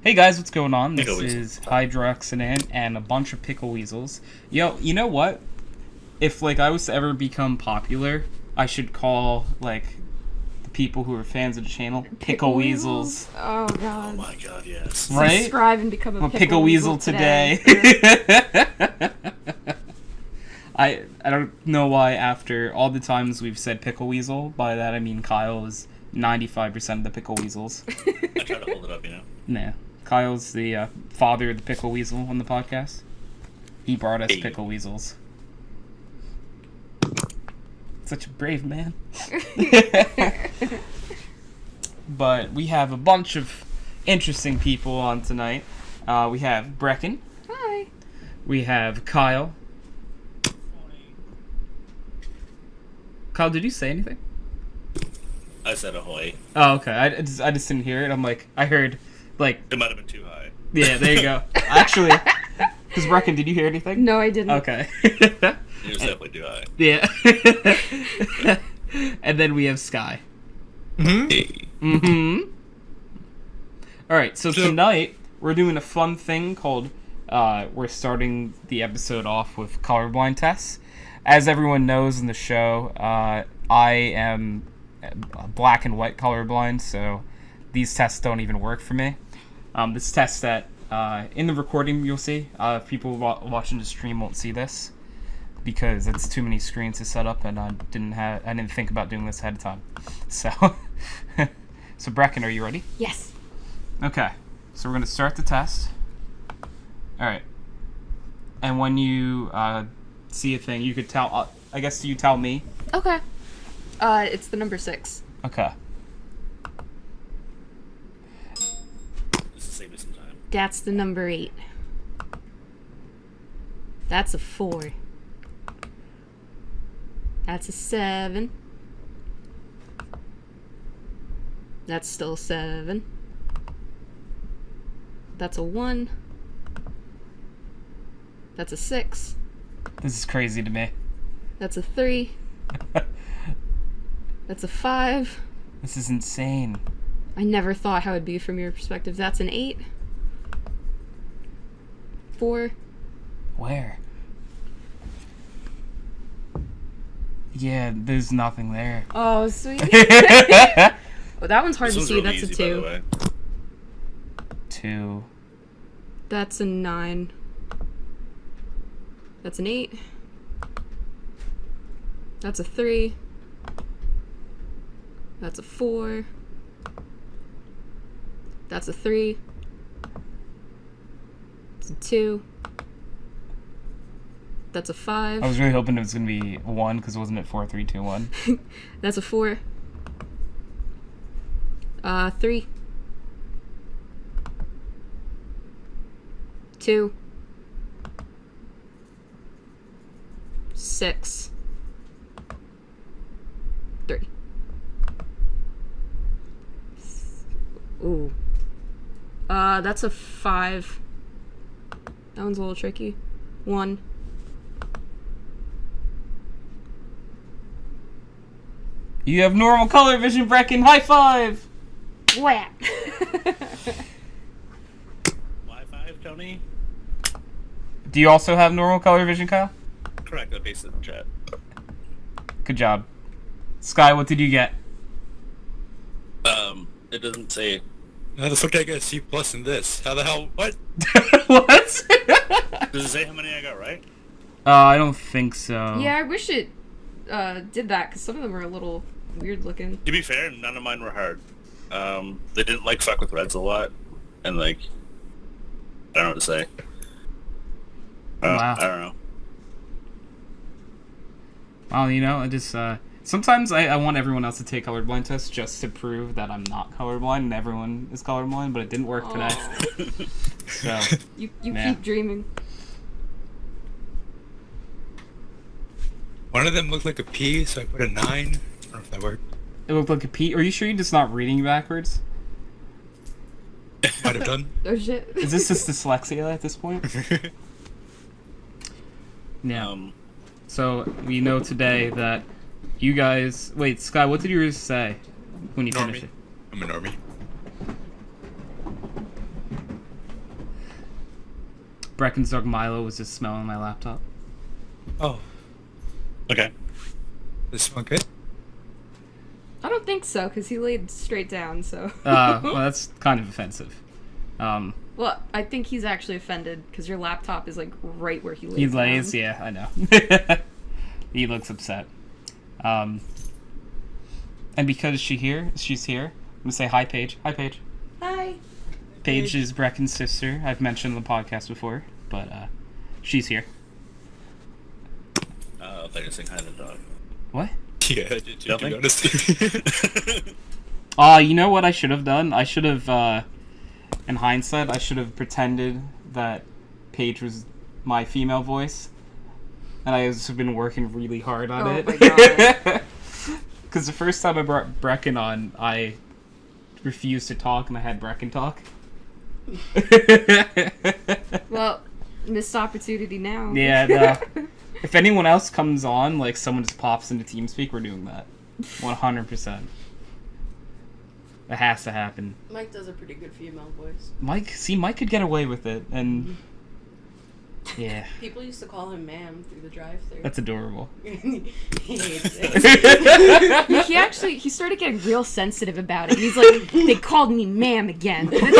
Hey guys, what's going on? This Pickle weasel. is HydroxideAnt and a bunch of pickle weasels. Yo, you know what? If I was to ever become popular, I should call the people who are fans of the channel pickle weasels. Oh Oh god. my god, yes. Right? Subscribe and become I'm a a pickle weasel today. I don't know why after all the times we've said pickle weasel, by that I mean Kyle is 95% of the pickle weasels. I try to hold it up, Nah. Kyle's the father of the pickle weasel on the podcast. He brought us Hey. pickle weasels. Such a brave man. But we have a bunch of interesting people on tonight. We have Brecken. Hi. We have Kyle. Kyle, did you say anything? I said ahoy. Oh, okay. I just didn't hear it. I'm like, I heard, It might have been too high. yeah, there you go. Actually, because Brecken, did you hear anything? No, I didn't. Okay. It was definitely too high. Yeah. And then we have Sky. Hey. Mm-hmm. Alright, so tonight we're doing a fun thing called we're starting the episode off with colorblind tests. As everyone knows in the show, I am black and white colorblind, so these tests don't even work for me. This test that in the recording you'll see, people watching the stream won't see this because it's too many screens to set up, and I didn't think about doing this ahead of time. So, so Brecken, are you ready? Yes. Okay, so we're gonna start the test. All right, and when you see a thing, you could tell. I guess you tell me. Okay. It's the number 6. Okay. This will save me some time. That's the number 8. That's a 4. That's a 7. That's still 7. That's a 1. That's a 6. This is crazy to me. That's a 3. That's a 5. This is insane. I never thought how it'd be from your perspective. That's an 8. 4. Where? Yeah, there's nothing there. Oh, sweet. Well, that one's hard This to one's see. really That's a easy, by the 2. way. 2. That's a 9. That's an 8. That's a 3. That's a 4. That's a 3. That's a 2. That's a 5. I was really hoping it was gonna be 1 because wasn't it 4, 3, 2, 1? That's a 4. 3. 2. 6. 3. Ooh. That's a 5. That one's a little tricky. 1. You have normal color vision, Brecken. High five. Whap! Wi-Fi, Tony? Do you also have normal color vision, Kyle? Correct, I pasted it in the chat. Good job. Sky, what did you get? It doesn't say. How the fuck did I get a C plus in this? How the hell? What? What? Does it say how many I got right? I don't think so. Yeah, I wish it did that, because some of them are a little weird looking. To be fair, none of mine were hard. They didn't fuck with reds a lot, and I don't know what to say. Wow. I don't know. Well, I just sometimes I want everyone else to take colorblind tests just to prove that I'm not colorblind and everyone is colorblind, but it didn't work today. So You Yeah. keep dreaming. One of them looked like a P, so I put a 9. I don't know if that worked. it looked like a P. Are you sure you're just not reading backwards? Might have done. Oh shit. Is this just dyslexia at this point? Yeah. So we know today that you guys. Wait, Sky, what did you say when you finished Normie. it? I'm a normie. Brecken's dog Milo was just smelling my laptop. Oh, Okay. does it smell good? I don't think so, because he laid straight down, so. Well, that's kind of offensive. Well, I think he's actually offended, because your laptop is, like, right where he lays He lays, down. yeah, I know. He looks upset. And because she's here, I'm gonna say hi, Paige. Hi, Paige. Hi. Paige is Brecken's sister. I've mentioned on the podcast before, but she's here. I thought you were saying hi to the dog. What? Yeah, to Nothing? be honest. You know what I should have done? I should have, in hindsight, I should have pretended that Paige was my female voice. And I have been working really hard on it. Oh my god. Because the first time I brought Brecken on, I refused to talk and I had Brecken talk. Well, missed opportunity now. Yeah, no. If anyone else comes on, like someone just pops into TeamSpeak, we're doing that. 100%. It has to happen. Mike does a pretty good female voice. Mike could get away with it, and yeah, People used to call him ma'am through the drive-thru. that's adorable. He hates it. He started getting real sensitive about it. He's like, they called me ma'am again. And it's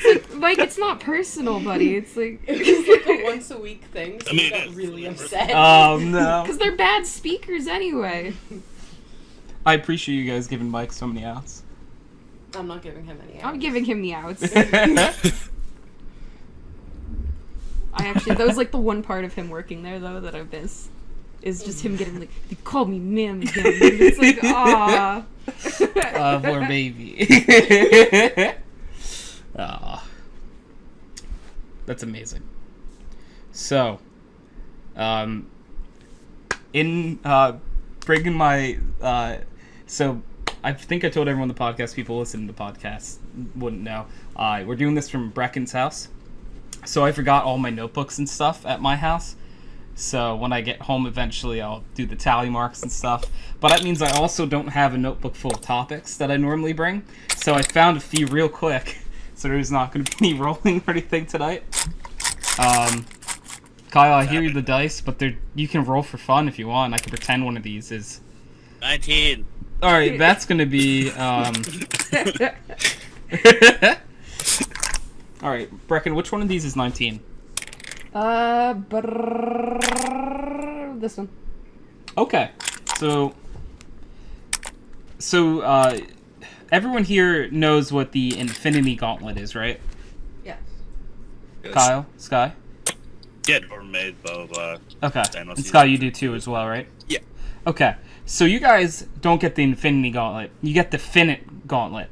like, Mike, it's not personal, buddy. It's like, It's like a once a week thing, so I mean, he got it is. really upset. Oh no! because they're bad speakers anyway. I appreciate you guys giving Mike so many outs. I'm not giving him any. I'm outs. giving him the outs. That was like the one part of him working there though that I miss. Is just him getting like, they called me ma'am again. It's like, ah. Poor baby. Aw. That's amazing. So, in bringing my so I think I told everyone the podcast people listening to the podcast wouldn't know. We're doing this from Brecken's house. So I forgot all my notebooks and stuff at my house. So when I get home eventually, I'll do the tally marks and stuff. But that means I also don't have a notebook full of topics that I normally bring. So I found a few real quick. So there's not going to be any rolling or anything tonight. Kyle, I hear you the dice, but you can roll for fun if you want. I can pretend one of these is... 19. Alright, that's going to be... Alright, Brecken, which one of these is 19? This one. Okay, so everyone here knows what the Infinity Gauntlet is, right? Yes. Yes. Kyle, Sky? Yeah, or made, blah, blah, blah. Okay, Daniel and sees Sky, it. you do too as well, right? Yeah. Okay, so you guys don't get the Infinity Gauntlet. You get the Finite Gauntlet.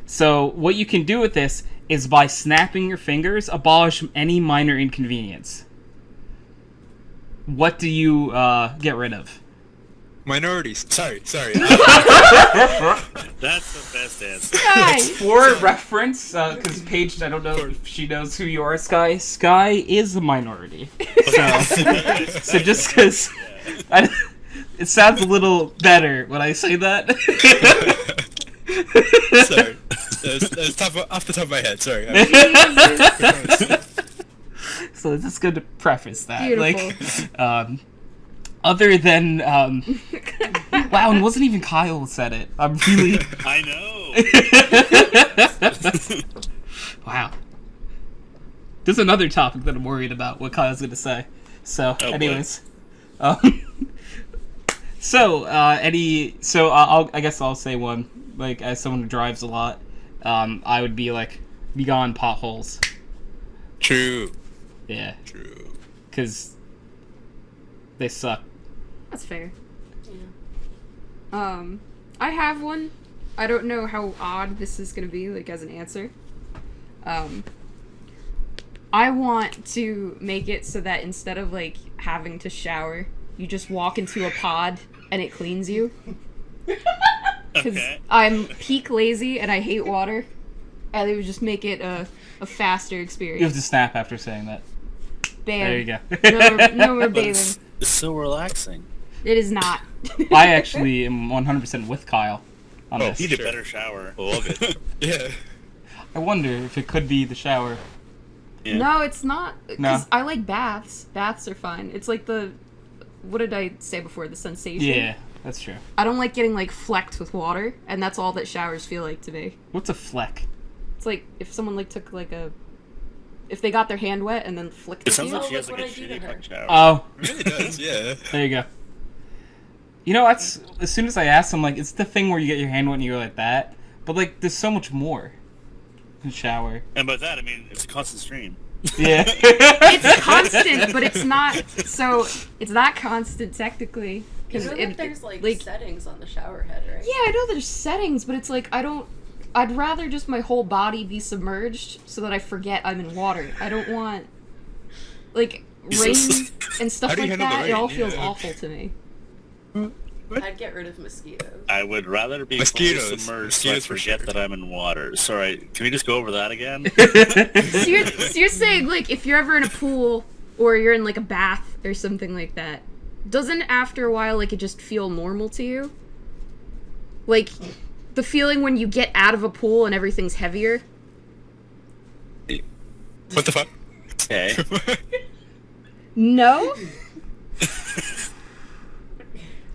So what you can do with this is by snapping your fingers, abolish any minor inconvenience. What do you get rid of? Minorities. Sorry. That's the best answer. Sky! For reference, because Paige, I don't know if she knows who you are, Sky. Sky is a minority. So just because it sounds a little better when I say that. Sorry. That's off the top of my head. Sorry. So it's just good to preface that. Beautiful. Like, other than, wow, and wasn't even Kyle who said it. I'm really, I know. wow. There's another topic that I'm worried about, what Kyle's gonna say. So, Oh, boy. anyways. I guess I'll say one. Like, as someone who drives a lot, I would be like, be gone potholes. True. Yeah, True. because they suck. That's fair. Yeah. I have one. I don't know how odd this is gonna be, like, as an answer. I want to make it so that instead of, like, having to shower, you just walk into a pod and it cleans you. Because Okay. I'm peak lazy and I hate water. And it would just make it a faster You have experience. to snap after saying that. Bam. There you go. No more But bathing. it's so relaxing. It is not. I actually am 100% with Kyle on this. Need a Sure. better shower. Love it. Yeah. I wonder if it could be the shower. Yeah. No, it's not. Because No. I like baths. Baths are fine. It's like what did I say before? The sensation? Yeah, that's true. I don't like getting, like, flecked with water, and that's all that showers feel like to me. What's a fleck? It's like if someone, like, took, like, if they got their hand wet and then flicked It it. sounds to like you. she has like like a what I do to shitty her. fucking shower. Oh, It really does, yeah. there you go. You know, that's as soon as I asked, I'm like, it's the thing where you get your hand wet and you go like that. But like, there's so much more in shower. And by that, I mean, it's a constant stream. Yeah. It's constant, but it's not. So it's not constant technically. You know that there's like settings on the shower head, right? Yeah, I know there's settings, but it's like I'd rather just my whole body be submerged so that I forget I'm in water. I don't want like rain and stuff How do you like handle the that. It all rain? feels Yeah. awful to me. I'd get rid of mosquitoes. I would rather be fully Mosquitoes. submerged so I Mosquitoes for forget sure. that I'm in water. Sorry, can we just go over that again? So you're saying like if you're ever in a pool or you're in like a bath or something like that, doesn't after a while like it just feel normal to you? Like the feeling when you get out of a pool and everything's heavier? What the fuck? Okay. No?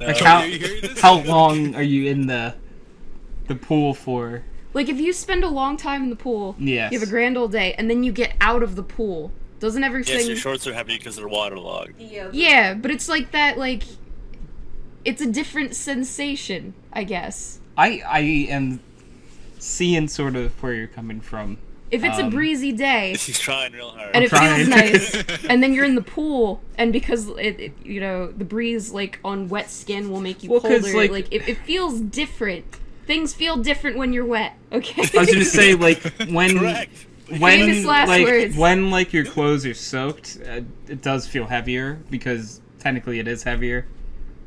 Like Uh, how you hearing this? how long are you in the pool for? Like if you spend a long time in the pool, Yes. you have a grand old day, and then you get out of the pool, doesn't everything... yes, your shorts are heavy because they're waterlogged. Yeah, but it's like that, like... It's a different sensation, I guess. I am seeing sort of where you're coming from. If it's a breezy day, She's trying real hard. and it trying. feels nice, and then you're in the pool, and because you know, the breeze, like, on wet skin will make you Well, 'cause, colder, like- it feels different. Things feel different when you're wet, okay? I was gonna say like when Correct. Famous last words. when like your clothes are soaked, it does feel heavier because technically it is heavier.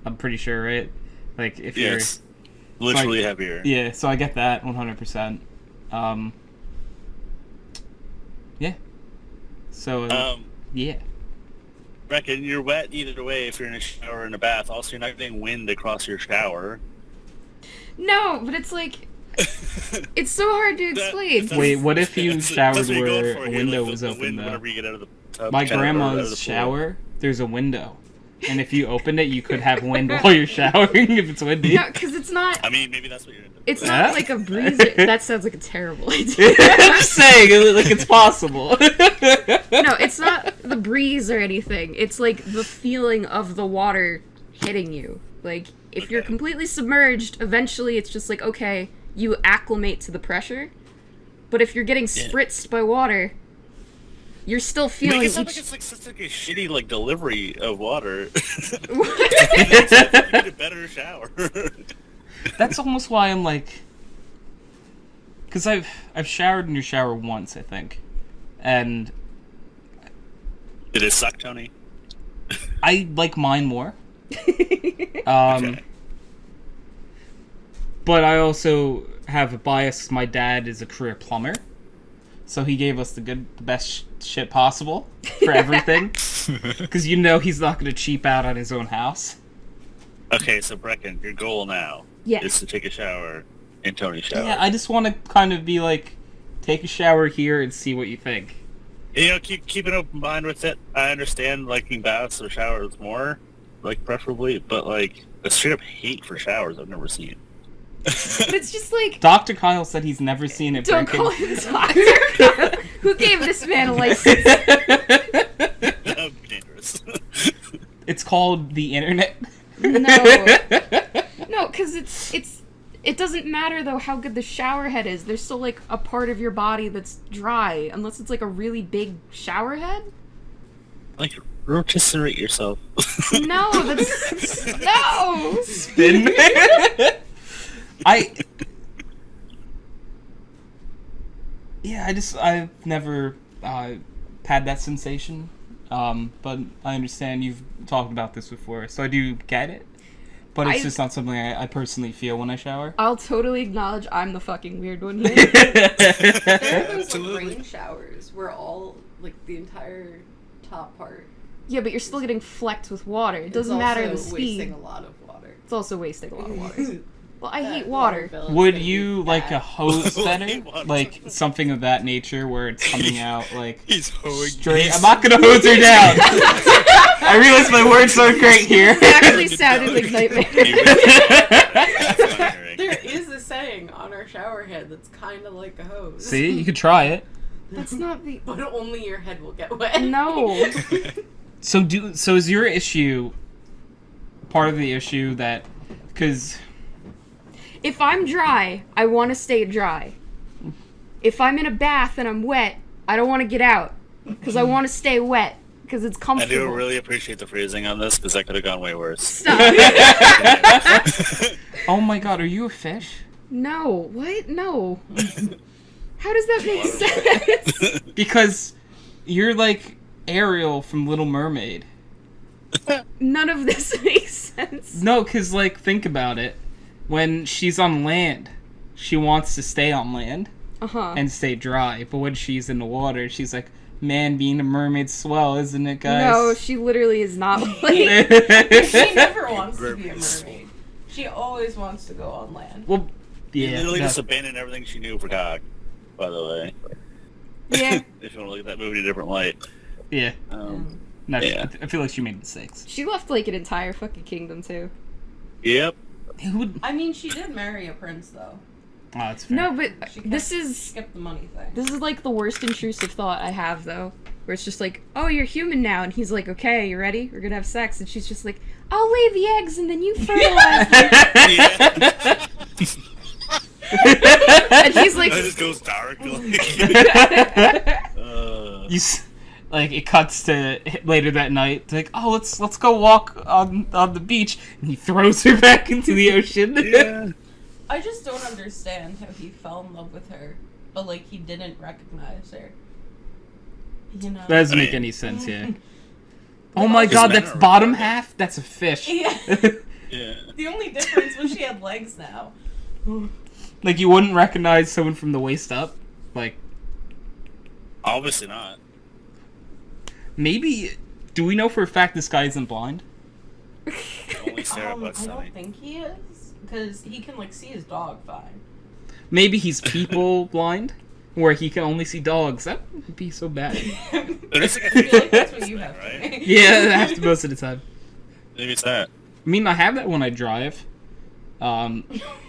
I'm pretty sure, right? Like if Yes. Literally like- heavier. you're yeah, so I get that 100%. Yeah. So yeah. Brecken, you're wet either way if you're in a shower or in a bath. Also, you're not getting wind across your shower. No, but it's like... It's so hard to explain. Wait, what if you showered that's what you're going where for a here, window like was the open wind though? Whenever you get out of the tub, My shower, or out of the grandma's pool. shower, there's a window. And if you opened it, you could have wind while you're showering if it's windy. No, because it's not... I mean, maybe that's what you're into. It's Huh? not like a breeze. That sounds like a terrible idea. I'm just saying, like it's possible. No, it's not the breeze or anything. It's like the feeling of the water hitting you. Like, if you're completely submerged, eventually it's just like, okay, you acclimate to the pressure. But if you're getting spritzed by water, you're still feeling Make it sound like each... it's like such like a shitty like delivery of water. You What? need a better shower. That's almost why I'm like, because I've showered in your shower once, I think, and Did it suck, Tony? I like mine more. Okay. But I also have a bias. My dad is a career plumber, so he gave us the best shit possible for everything. Because you know he's not going to cheap out on his own house. Okay, so Brecken, your goal now Yeah. is to take a shower in Tony's shower. Yeah, I just want to kind of be like, take a shower here and see what you think. You know, keep an open mind with it. I understand liking baths or showers more, like preferably, but like a straight up hate for showers I've never seen. But it's just like... Dr. Kyle said he's never seen it. Don't Brecken. call him doctor. Who gave this man a license? That would be dangerous. It's called the internet. No, because it doesn't matter though how good the shower head is. There's still like a part of your body that's dry, unless it's like a really big shower head. Like rotisserie yourself. No, that's no. Spin. I've never had that sensation. But I understand you've talked about this before, so I do get it. But it's just not something I personally feel when I shower. I'll totally acknowledge I'm the fucking weird one here. There are those like, rain showers where all like the entire top part. Yeah, but you're still getting flecked with water. It It's doesn't matter the also wasting speed. a lot of water. It's also wasting a lot of water. Well, I hate That water. bill is Would gonna you be like a bad. hose better? Like something of that nature where it's coming out like He's hoeing. straight. I'm not gonna hose her down. I realize my words aren't great here. It actually sounded like nightmare. There is a saying on our shower head that's kind of like a hose. See, you could try it. That's not the. But only your head will get wet. No. So is your issue part of the issue that because If I'm dry, I want to stay dry. If I'm in a bath and I'm wet, I don't want to get out because I want to stay wet because it's I comfortable. do really appreciate the phrasing on this because that could have gone way worse. Stop. oh my god, are you a fish? No. What? No. How does that make sense? Because you're like Ariel from Little Mermaid. None of this makes sense. No, because like think about it. When she's on land, she wants to stay on land Uh-huh. and stay dry. But when she's in the water, she's like, man, being a mermaid's swell, isn't it, guys? No, she literally is not like... She never wants to be a mermaid. She always wants to go on land. Well, She yeah. literally no. just abandoned everything she knew for cock, by the way. Yeah. If you want to look at that movie in a different light. Yeah. No, Yeah. I feel like she made mistakes. She left like an entire fucking kingdom too. Yep. Who would... I mean, she did marry a prince, though. Oh, that's fair. No, but She this kept- is Skip the money thing. this is like the worst intrusive thought I have though. Where it's just like, oh, you're human now, and he's like, okay, you ready? We're gonna have sex, and she's just like, I'll lay the eggs and then you fertilize them. And he's like, That just goes dark. You like it cuts to later that night. It's like, oh, let's go walk on the beach, and he throws her back into the ocean. Yeah. I just don't understand how he fell in love with her, but like he didn't recognize her. You know? That doesn't make I mean- any sense. Yeah. Oh my His god, men that's are bottom retarded. half. That's a fish. Yeah. Yeah. The only difference was she had legs now. Like you wouldn't recognize someone from the waist up. Like Obviously not. maybe. Do we know for a fact this guy isn't blind? Only Sarah I Butt's don't think he is, because he can like see his dog fine. Maybe he's people blind, where he can only see dogs. That would be so bad. But it's like I feel like that's what you have to right? think. Yeah, that's most of the time. Maybe it's that. I mean, I have that when I drive.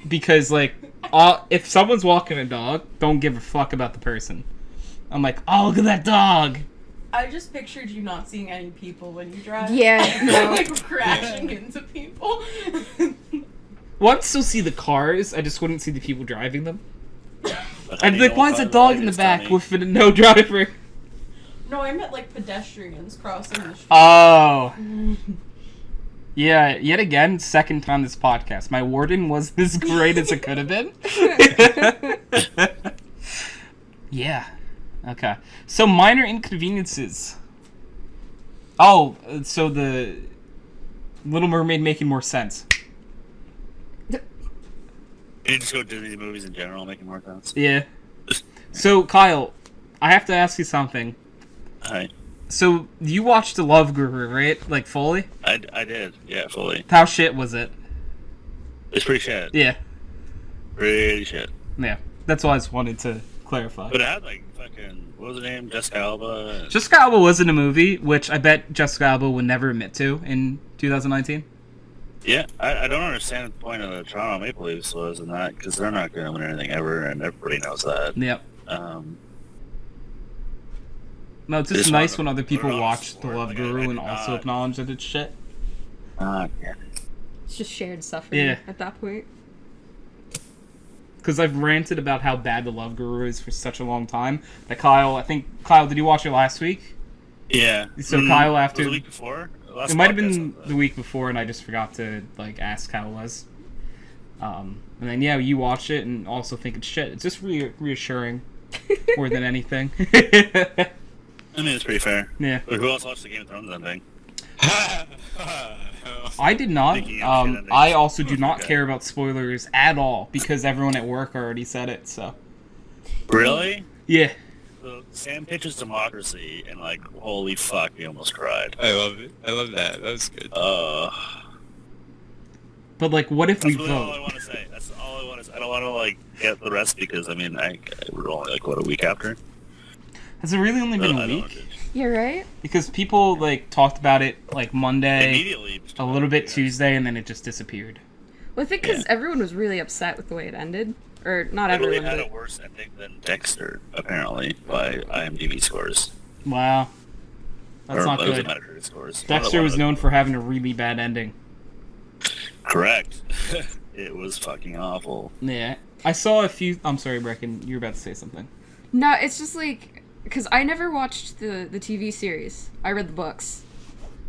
Because, like, if someone's walking a dog, don't give a fuck about the person. I'm like, oh, look at that dog! I just pictured you not seeing any people when you drive. Yeah, no. Like crashing into people. Well, I'd still see the cars, I just wouldn't see the people driving them. But how I'd do be you like, know why if is a I dog like in the this, back Tommy? with no driver? No, I meant like pedestrians crossing the street. Oh. Yeah, yet again, second time this podcast. My warden was as great as it could have been. Yeah. Okay. So minor inconveniences. Oh, so the Little Mermaid making more sense. You just go Disney movies in general, making more sense. Yeah. So Kyle, I have to ask you something. Hi. So you watched The Love Guru, right? Like fully? I did. Yeah, fully. How shit was it? It's pretty shit. Yeah. Pretty shit. Yeah. That's why I just wanted to clarify. But it had like fucking, what was her name? Jessica Alba. Jessica Alba was in a movie, which I bet Jessica Alba would never admit to in 2019. Yeah, I don't understand the point of the Toronto Maple Leafs was in that, because they're not going to win anything ever, and everybody knows that. Yep. No, it's just Just nice wanted when to other put people it on watch The sport, Love like, Guru I and did also not. acknowledge that it's shit. Yeah. It's just shared suffering Yeah. at that point. Because I've ranted about how bad The Love Guru is for such a long time that Kyle, did you watch it last week? Yeah. So Kyle, Was after it the week before? Last it might have podcast been was the week before, and I just forgot to like ask how it was. And then yeah, you watch it and also think it's shit. It's just reassuring more than anything. I mean, it's pretty fair. Yeah, But who else watched the Game of Thrones ending? I did not. Thinking of shit endings. I also do not Okay. care about spoilers at all because everyone at work already said it. So Really? yeah, So Sam pitches democracy, and like, holy fuck, we almost cried. I love it. I love that. That was good. but like, what if we That's really all I vote? want to say. That's I don't want to like get the rest because I mean we're only like what a week after. Has it really only been I a don't week? know. You're right. Because people like talked about it like Monday, Immediately. a little bit Tuesday, and then it just disappeared. Well, I think because everyone was really upset with the way it ended. Or not It really everyone, had a worse ending than Dexter, apparently, by IMDb scores. Wow, that's not Those good. Metacritic scores. Dexter was known for having a really bad ending. Correct. It was fucking awful. Yeah, I saw a few. I'm sorry, Brecken. You were about to say something. No, it's just like, because I never watched the TV series. I read the books.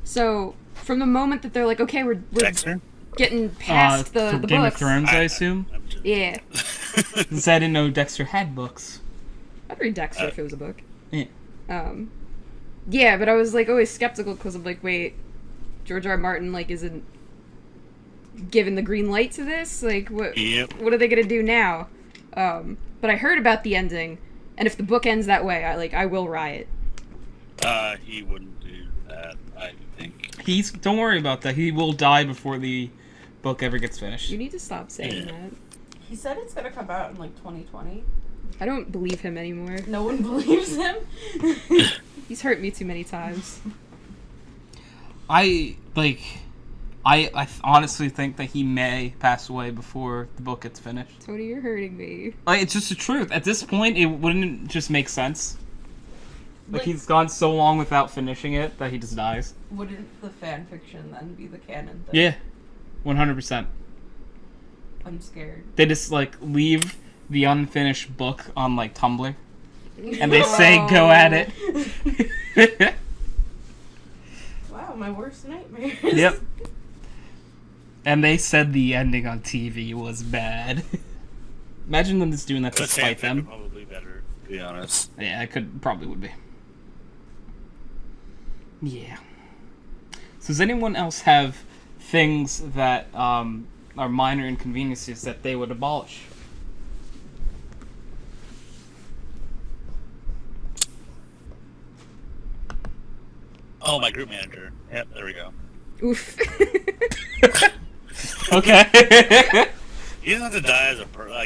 So, from the moment that they're like, okay, we're Dexter? getting past the from books. Game of Thrones, I assume. I'm just- Yeah. Since I didn't know Dexter had books. I'd read Dexter if it was a book. Yeah. Yeah, but I was like always skeptical because I'm like, wait, George R. R. Martin like isn't giving the green light to this? Like, what? Yep. What are they gonna do now? But I heard about the ending, and if the book ends that way, I will riot. He wouldn't do that, I think. Don't worry about that. He will die before the book ever gets finished. You need to stop saying that. He said it's gonna come out in like 2020. I don't believe him anymore. No one believes him. He's hurt me too many times. I honestly think that he may pass away before the book gets finished. Tony, you're hurting me. Like, it's just the truth. At this point, it wouldn't just make sense. Like, Like- he's gone so long without finishing it that he just dies. Wouldn't the fan fiction then be the canon thing? Yeah, 100%. I'm scared. They just, like, leave the unfinished book on, like, Tumblr. And they say, go at it. Wow, my worst nightmares. Yep. And they said the ending on TV was bad. Imagine them just doing that to But spite fanfic them. would probably better, to be honest. Yeah, probably would be. Yeah. So does anyone else have things that are minor inconveniences that they would abolish? Oh, my group manager. Yep, there we go. Oof. Okay. You don't have to die as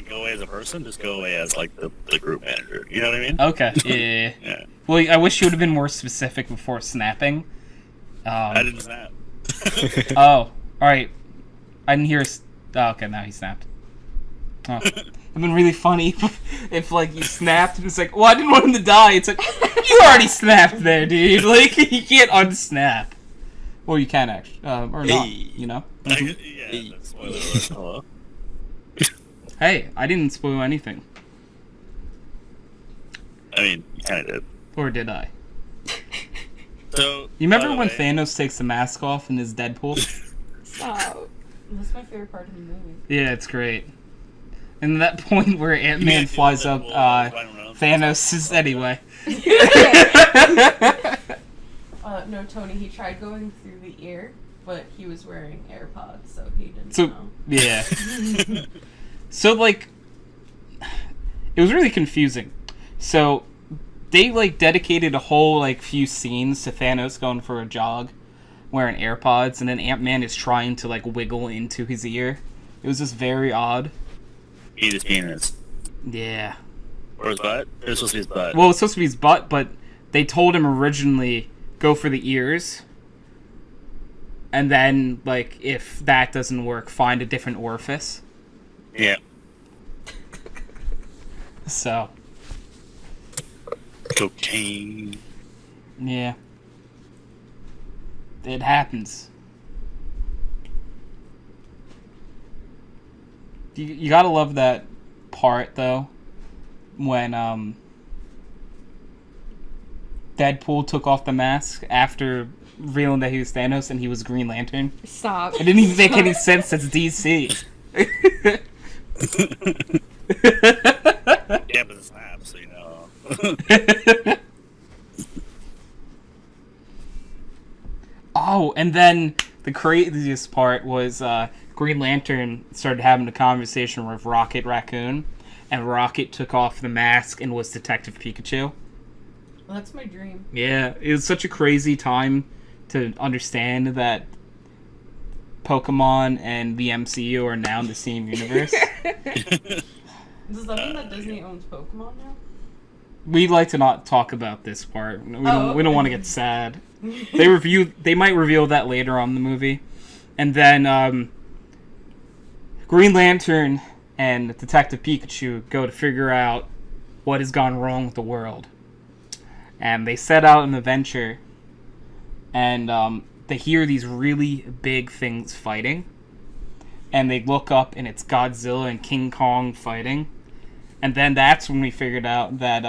go away as a person. Just go away as like the group manager. You know what I mean? Okay. Yeah. Yeah. Well, I wish you would have been more specific before snapping. I didn't snap. Oh, all right. I didn't hear. Oh, okay, now he snapped. Oh. It'd been really funny if like you snapped and it's like, well, I didn't want him to die. It's like, you already snapped there, dude. Like, you can't unsnap. Well, you can actually, or not. You know. Yeah. That's spoiler alert. Hello. Hey, I didn't spoil anything, I mean, you kind of did. or did I? So You remember by the when way- Thanos takes the mask off in his Deadpool? Stop. That's my favorite part of the movie. Yeah, it's great. And that point where Ant-Man Yeah, flies up Ryan Reynolds. Thanos' anyway. No, Tony, he tried going through the ear, but he was wearing AirPods, so he didn't So, know. yeah. So, like, it was really confusing. So, they, like, dedicated a whole, like, few scenes to Thanos going for a jog, wearing AirPods, and then Ant-Man is trying to, like, wiggle into his ear. It was just very odd. Eat his penis. Yeah. Or his butt. It was supposed to be his butt. Well, it's supposed to be his butt, but they told him originally, go for the ears. And then, like, if that doesn't work, find a different orifice. Yeah. So, Cocaine. yeah. It happens. You gotta love that part, though, when, Deadpool took off the mask after revealing that he was Thanos and he was Green Lantern. Stop. It didn't even make any sense. It's DC. Yeah, but it's snap, so you know. Oh, and then the craziest part was Green Lantern started having a conversation with Rocket Raccoon, and Rocket took off the mask and was Detective Pikachu. Well, that's my dream. Yeah, it was such a crazy time to understand that Pokemon and the MCU are now in the same universe. Does that mean that Disney owns Pokemon now? We like to not talk about this part. We don't okay. want to get sad. They might reveal that later on in the movie. And then Green Lantern and Detective Pikachu go to figure out what has gone wrong with the world. And they set out on an adventure, and they hear these really big things fighting. And they look up, and it's Godzilla and King Kong fighting. And then that's when we figured out that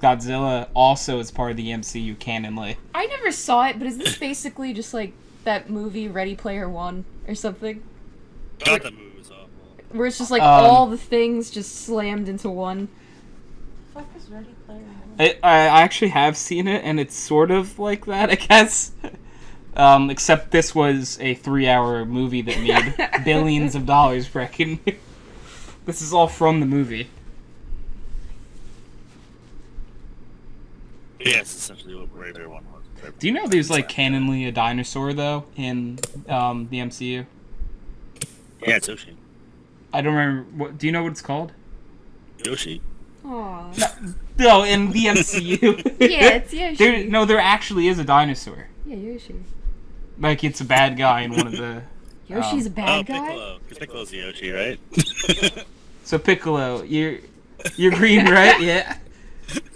Godzilla also is part of the MCU canonly. I never saw it, but is this basically just like that movie Ready Player One or something? God, that movie was awful. Where it's just like all the things just slammed into one. What the fuck is Ready Player One? I actually have seen it, and it's sort of like that, I guess. Except this was a 3-hour movie that made billions of dollars, Brecken. This is all from the movie. Yeah, it's essentially what Ready Player One was. Do you know there's like canonly a dinosaur though in the MCU? Yeah, it's Yoshi. I don't remember. Do you know what it's called? Yoshi. Aww. No, in the MCU. Yeah, it's Yoshi. There actually is a dinosaur. Yeah, Yoshi. Like it's a bad guy in one of the. Yoshi's a bad guy? Piccolo. Because Piccolo's Yoshi, right? So Piccolo, you're green, right? Yeah.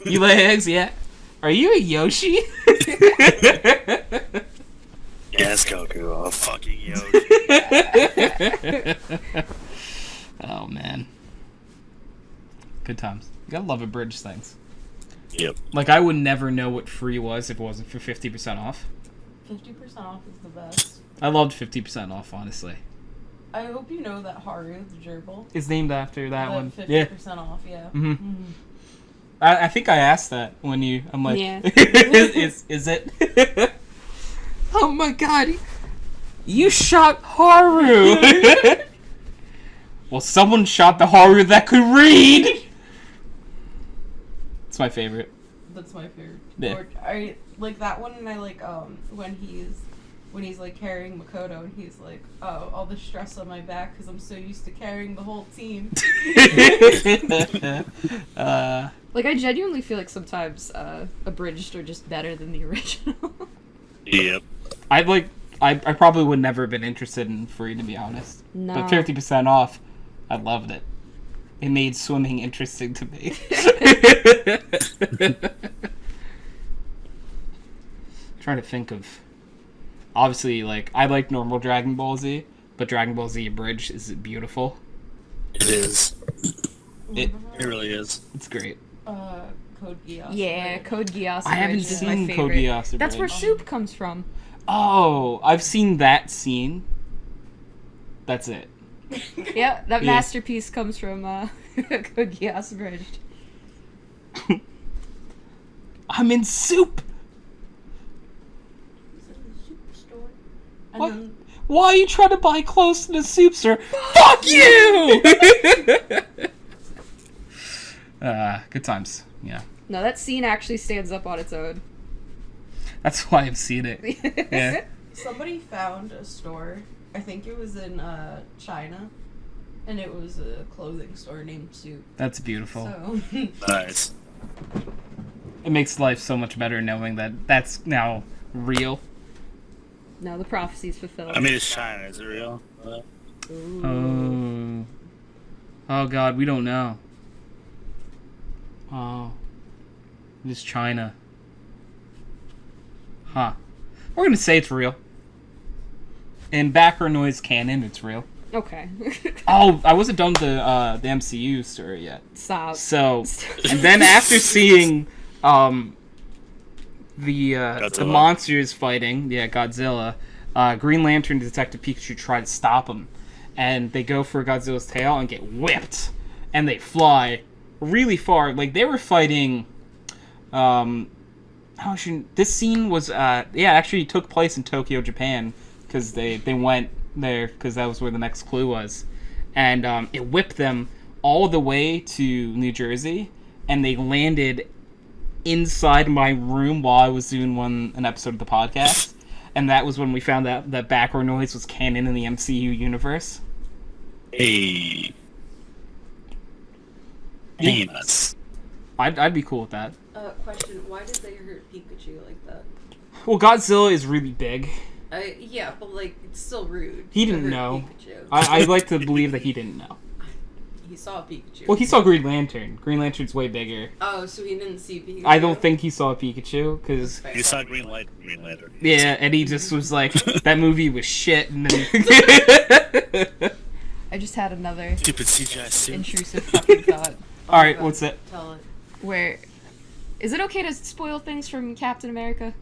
You lay eggs, yeah. Are you a Yoshi? Yes, Goku. Oh, fucking Yoshi. Oh man. Good times. You gotta love abridged things. Yep. Like I would never know what free was if it wasn't for 50% off. 50% off is the best. I loved 50% off, honestly. I hope you know that Haru, the gerbil, It's named after that one. 50% Yeah. off, yeah. Mm-hmm. Mhm. I think I asked that when you. I'm like, Yeah. is it? Oh my god, you shot Haru. Well, someone shot the Haru that could read. It's my favorite. That's my favorite. Yeah. Or, I like that one, and I like when he's like carrying Makoto, and he's like, oh, all the stress on my back because I'm so used to carrying the whole team. Like, I genuinely feel like sometimes abridged are just better than the original. Yep. I probably would never have been interested in free, to be honest. No. But 50% off, I loved it. It made swimming interesting to me. Trying to think of. Obviously, like, I like normal Dragon Ball Z, but Dragon Ball Z Abridged is beautiful. It is. It really is. It's great. Code Geass. Yeah, Code Geass I haven't Abridged is my seen favorite. Code Geass That's where Abridged. soup comes from. Oh, I've seen that scene. That's it. Yeah, that Yeah. masterpiece comes from Code Geass Abridged. I'm in soup. Is it a superstore? And What? then Why are you trying to buy close to the soup store? Fuck you! Good times. Yeah. No, that scene actually stands up on its own. That's why I've seen it. Yeah. somebody found a store. I think it was in China, and it was a clothing store named Soup. That's beautiful. So Nice. It makes life so much better knowing that that's now real. No, the prophecy's fulfilled. I mean, it's China. Is it real? Ooh. Oh god, we don't know. Oh. It is China. Huh. We're gonna say it's real. In background noise canon, it's real. Okay. Oh, I wasn't done with the MCU story yet. Stop. So, and then after seeing the Godzilla. monsters fighting, Godzilla, Green Lantern and Detective Pikachu try to stop them, and they go for Godzilla's tail and get whipped, and they fly really far. Like they were fighting. This scene was actually took place in Tokyo, Japan, because they went there because that was where the next clue was, and it whipped them all the way to New Jersey, and they landed inside my room while I was doing an episode of the podcast, and that was when we found out that background noise was canon in the MCU universe. Hey. Penis. I'd be cool with that. Question: why did they hurt Pikachu like that? Well, Godzilla is really big. Yeah, but like it's still rude. He to didn't hurt know. Pikachu. I'd like to believe that he didn't know. He saw Pikachu. Well, he saw Green Lantern. Green Lantern's way bigger. Oh, so he didn't see Pikachu. I don't think he saw Pikachu, because... You saw Green Lantern. Yeah, and he just was like, that movie was shit, and then... I just had another Stupid CGI suit. intrusive fucking thought. Alright, what's it? Tell it. Where... Is it okay to spoil things from Captain America?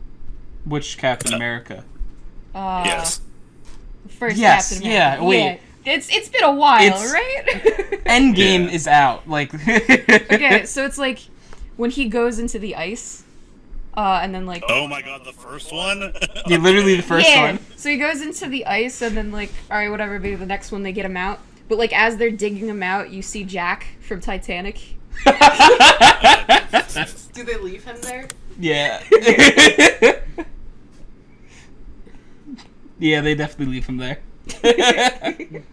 Which Captain America? Yes. First Yes, Captain America. yeah, wait. Yeah. It's been a while, It's- right? Endgame Yeah. is out, like... Okay, so it's like when he goes into the ice, and then like... Oh my god, the first one? Yeah, literally the first yeah. one. So he goes into the ice, and then like, alright, whatever, maybe the next one they get him out. But like, as they're digging him out, you see Jack from Titanic. Do they leave him there? Yeah. Yeah, they definitely leave him there. Can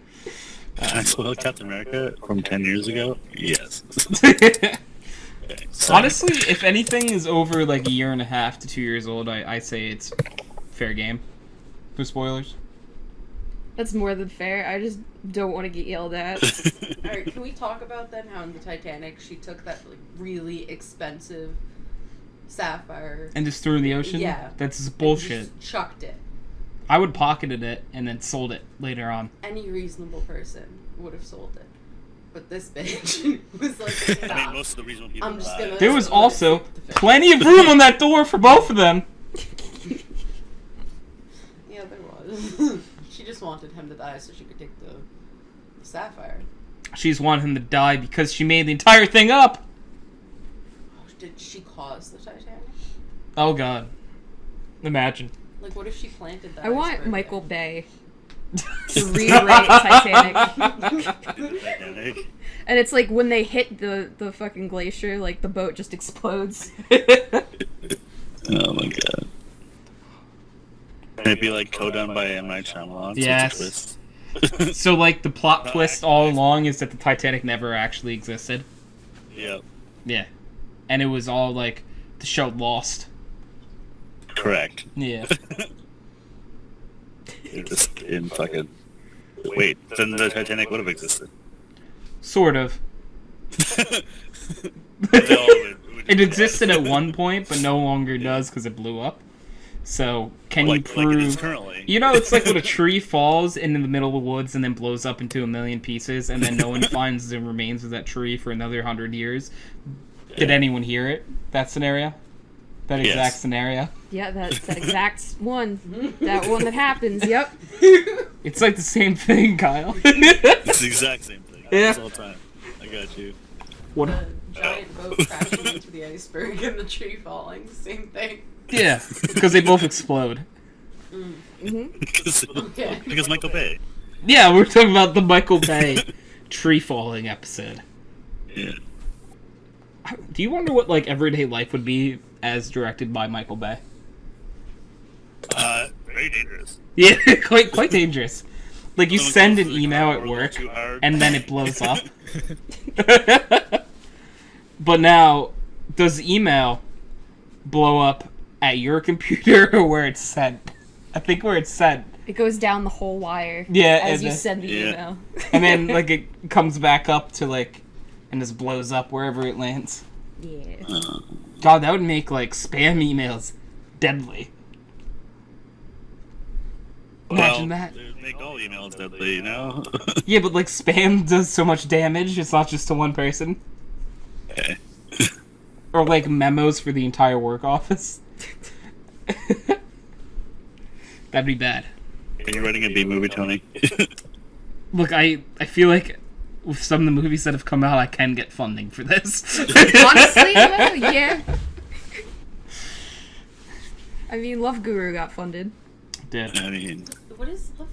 I spoil Captain America from 10 years ago? Yes. Okay, so- Honestly, if anything is over like a year and a half to 2 years old, I say it's fair game for spoilers. That's more than fair. I just don't want to get yelled at. Alright, can we talk about then how in the Titanic she took that like really expensive sapphire And just threw it in the ocean? Yeah. That's just and bullshit. just chucked it. I would pocketed it and then sold it later on. Any reasonable person would have sold it. But this bitch was like, I nah. mean, most of the reason people I'm just buy gonna- it- There was That's what also I think the plenty of room on that door for both of them. Yeah, there was. She just wanted him to die so she could take the sapphire. She's wanted him to die because she made the entire thing up. Oh, did she cause the Titanic? Oh god. Imagine. Like, what if she planted that? I want iceberg Michael there? Bay to rewrite Titanic. Titanic. And it's like when they hit the fucking glacier, like the boat just explodes. Oh my god. Can it be like co-done by M. Night Shyamalan? Yes. It's a twist. So like the plot twist all along is that the Titanic never actually existed. Yep. Yeah. And it was all like the show Lost. Correct. Yeah. It just in fucking... Wait, then the Titanic would have existed. Sort of. They all would It existed at one point, but no longer does because it blew up. So, can you like it is prove... currently. You know, it's like when a tree falls into the middle of the woods and then blows up into a million pieces, and then no one finds the remains of that tree for another 100 years. Did anyone hear it? That scenario? That exact Yes. scenario? Yeah, that's that exact one. That one that happens, yep. It's like the same thing, Kyle. It's the exact same thing. Yeah. All the time. I got you. What? The giant boat crashing into the iceberg and the tree falling. Same thing. Yeah, because they both explode. Okay. Because Michael Bay. Yeah, we're talking about the Michael Bay tree falling episode. Yeah. Do you wonder what like everyday life would be as directed by Michael Bay? Very dangerous. Yeah, quite dangerous. Like you Someone send an closes the email car at door a little work too hard. and then it blows up. But now, does email blow up at your computer or where it's sent? I think where it's sent. It goes down the whole wire Yeah, as and you then- send the Yeah. email. And then like it comes back up to like and just blows up wherever it lands. Yeah. God, that would make like spam emails deadly. Imagine well, that. they would make all emails deadly, you know? Yeah, but like spam does so much damage, it's not just to one person. Okay. Or like memos for the entire work office. That'd be bad. Are you writing a B movie, Tony? Look, I feel like with some of the movies that have come out, I can get funding for this. Honestly, though, yeah. I mean, Love Guru got funded. Did. I mean, What is love?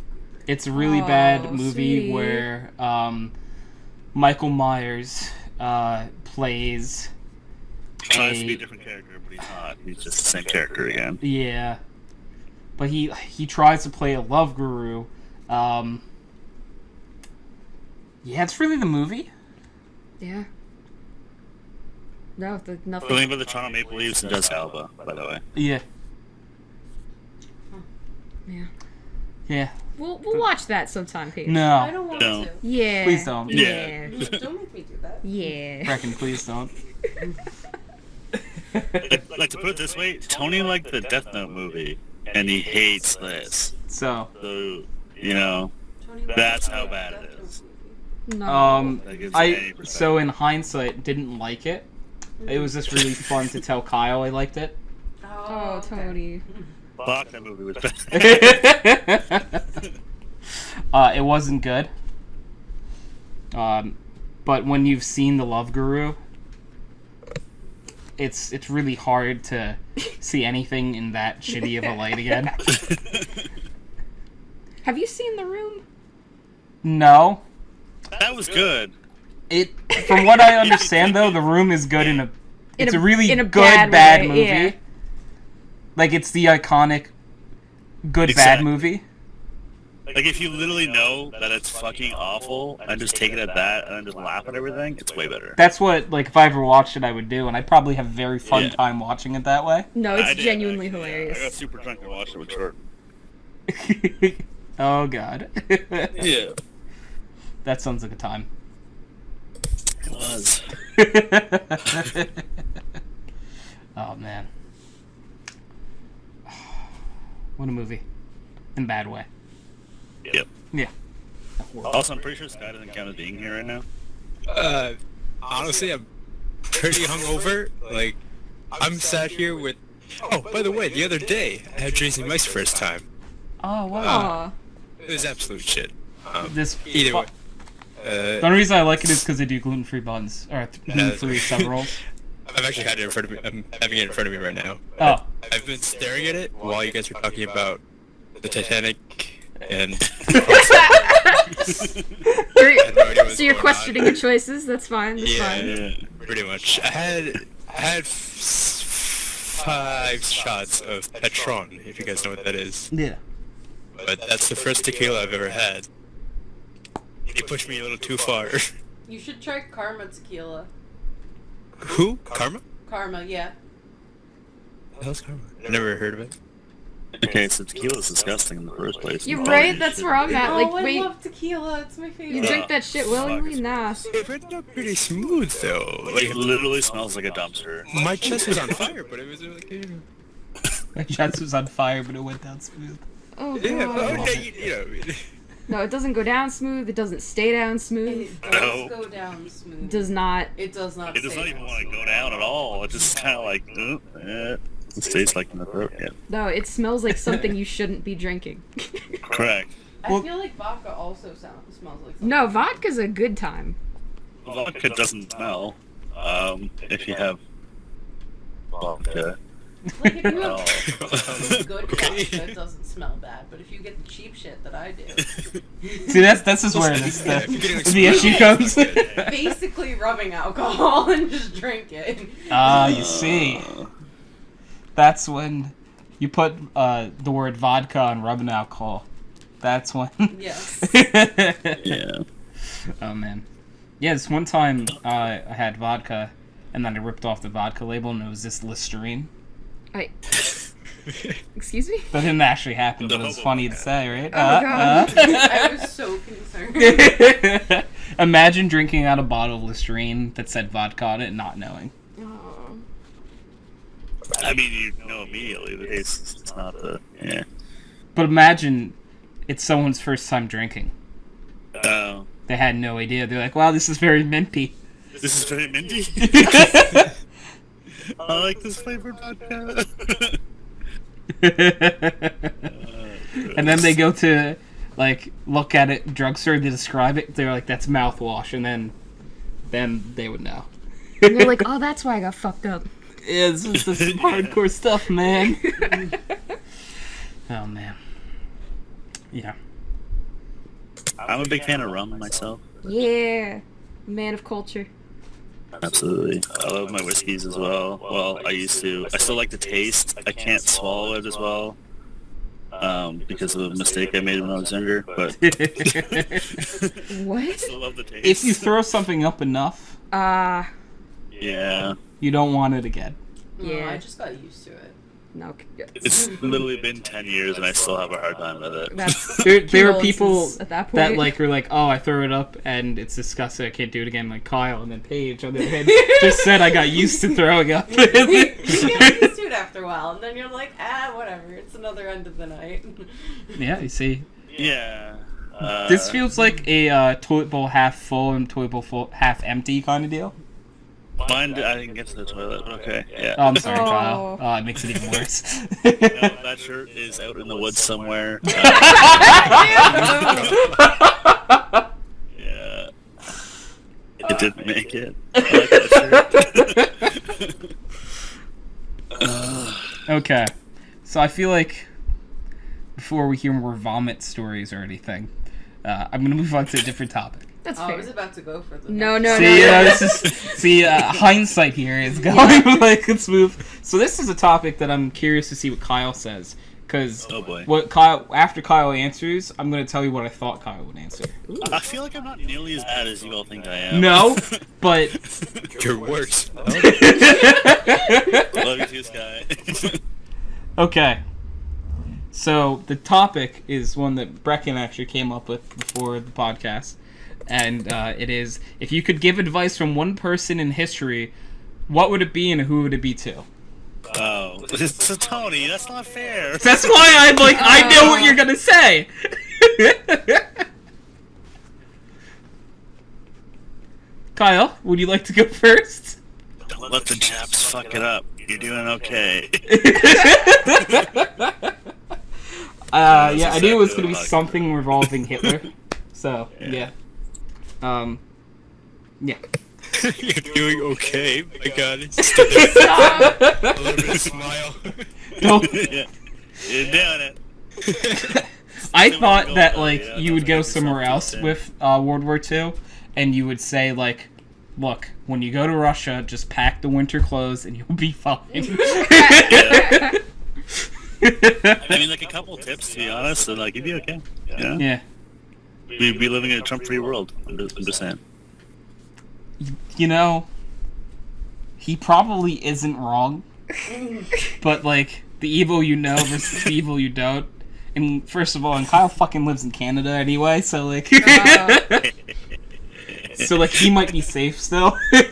It's a really Oh, bad movie sweetie. where Michael Myers plays tries to be a different character, but he's not. He's just the same character again. Yeah. but he tries to play a love guru. Yeah, it's really the movie. Yeah. No, nothing. Playing by the Toronto Maple Leafs and Jessica Alba, by the way. Yeah. Yeah. Yeah. We'll watch that sometime, Paige. I No. don't want No. to. Yeah. Please don't. Yeah. Don't make me do that. Yeah. Brecken, please don't. Like to put it this way, Tony liked the Death Note movie, and he hates this. So, So, you know, Tony, That's what's how that? bad it That's is. No. That gives you any perspective. so in hindsight, didn't like it. It was just really fun to tell Kyle I liked it. Oh, okay. Tony. Fuck, that movie was bad. It wasn't good. But when you've seen The Love Guru, it's really hard to see anything in that shitty of a light again. Have you seen The Room? No. That was good. From what I understand though, The Room is good it's a really in a good bad bad way, movie. yeah. Like it's the iconic good bad Exactly. movie. Like, if you literally know that it's fucking awful and just take it at that and then just laugh at everything, it's way better. That's what, like, if I ever watched it, I would do, and I'd probably have a very fun Yeah. time watching it that way. No, I it's did, genuinely actually. hilarious. I got super drunk and watched it with short. Oh, God. Yeah. That sounds like a time. It was. Oh, man. What a movie. In a bad way. Yep. Yeah. Also, I'm pretty sure Sky doesn't count as being here right now. Honestly, I'm pretty hungover. Like, I'm sat here with. Oh, by the way, the other day I had Jason Mice first time. Oh, wow. Aw. It was absolute shit. This Either way. The only reason I like it is because they do gluten-free buns. Or gluten-free sub rolls. I've actually had it in front of me. I'm having it in front of me right now. Oh. I've been staring at it while you guys were talking about the Titanic and. So you're questioning your choices? That's fine. That's fine. Yeah. Pretty much. I had 5 shots of Patron, if you guys know what that is. Yeah. But that's the first tequila I've ever had. It pushed me a little too far. You should try Karma Tequila. Who? Karma? Karma, yeah. What the hell's Karma? Never heard of it. Okay, so tequila's disgusting in the first place. You're Oh, right. you That's should- where I'm at. Oh, Like, I wait, love tequila. It's my favorite. you drink that shit willingly? Nah. It went up pretty smooth though. It Like, literally smells like a dumpster. my chest was on fire, but it was like, My chest was on fire, but it went down smooth. Oh yeah, god. okay, you know. No, it doesn't go down smooth. It doesn't stay down smooth. It does No. go down smooth. Does not. It does not. It does stay not even down want to smooth. go down at all. It just kind of like, it stays like in the throat. Yeah, No, it smells like something you shouldn't be drinking. correct. I Well- feel like vodka also smells like something. No, vodka's a good time. Vodka doesn't smell. If you have vodka. Like if you Oh. have good vodka, it doesn't smell bad. But if you get the cheap shit that I do, See, that's just where this, Yeah, if you're getting, like, the issue comes. basically rubbing alcohol and just drink it. Ah, you see. That's when you put the word vodka on rubbing alcohol. That's when. Yes. Yeah. Oh man. Yeah, this one time I had vodka, and then I ripped off the vodka label, and it was this Listerine. Excuse me? That didn't actually happen, but it was funny to say, right? God. I was so concerned. Imagine drinking out a bottle of Listerine that said vodka on it and not knowing. Oh. I mean, you know immediately the taste. It's not the But imagine it's someone's first time drinking. Oh, They had no idea. They're like, wow, this is very minty. this is very minty. I like this flavored vodka. And then they go to, like, look at it, drugstore to describe it. They're like, that's mouthwash. And then they would know. And they're like, oh, that's why I got fucked up. Yeah, this is some hardcore stuff, man. Oh, man. Yeah. I'm a big fan of rum myself. Yeah. Man of culture. Absolutely. I love my whiskeys as well. Well, I used to. I still like the taste. I can't swallow it as well. because of a mistake I made when I was younger. But What? still love the taste. If you throw something up enough, yeah, you don't want it again. Yeah. I just got used to it. No. it's literally been 10 years and I still have a hard time with it. That's There are people condolences at that point. that like are like, oh, I throw it up and it's disgusting. I can't do it again. Like Kyle, and then Paige on the other hand just said I got used to throwing up. You get used to it after a while, and then you're like, whatever. It's another end of the night. Yeah, you see. Yeah. This feels like a toilet bowl half full and toilet bowl full, half empty kind of deal. Mine, I didn't get to the toilet, but okay. Yeah. Oh, I'm sorry, Oh. Kyle. Oh, it makes it even worse. No, that shirt is out in the woods somewhere. Yeah. It didn't make it. I like that shirt. Okay, so I feel like before we hear more vomit stories or anything, I'm gonna move on to a different topic. That's I fair. was about to go for the No, next- no, See, no. this is hindsight here is going like let's move. So this is a topic that I'm curious to see what Kyle says, because Oh boy. after Kyle answers, I'm gonna tell you what I thought Kyle would answer. I feel like I'm not nearly as bad as you all think I am. No, but You're worse. Love you too, Sky. okay. So the topic is one that Brecken actually came up with before the podcast, and it is, if you could give advice from one person in history, what would it be and who would it be to? Oh, it's a Tony. That's not fair. That's why I'm like, I know what you're gonna say. Kyle, would you like to go first? Don't let the Japs fuck it up. You're doing okay. Yeah, I knew it was gonna be something revolving Hitler. So yeah. Yeah. You're doing okay. My God, it's still a little bit of smile. No, Yeah. You're doing it. I thought that like you would go somewhere else with World War II, and you would say like, "Look, when you go to Russia, just pack the winter clothes and you'll be fine." I mean, like a couple tips, to be honest, and like you'd be okay. Yeah. Yeah. We'd be living in a Trump-free world. I'm just saying. You know, he probably isn't wrong, but like the evil you know versus the evil you don't. And first of all, and Kyle fucking lives in Canada anyway, so like, so like he might be safe still. Yeah,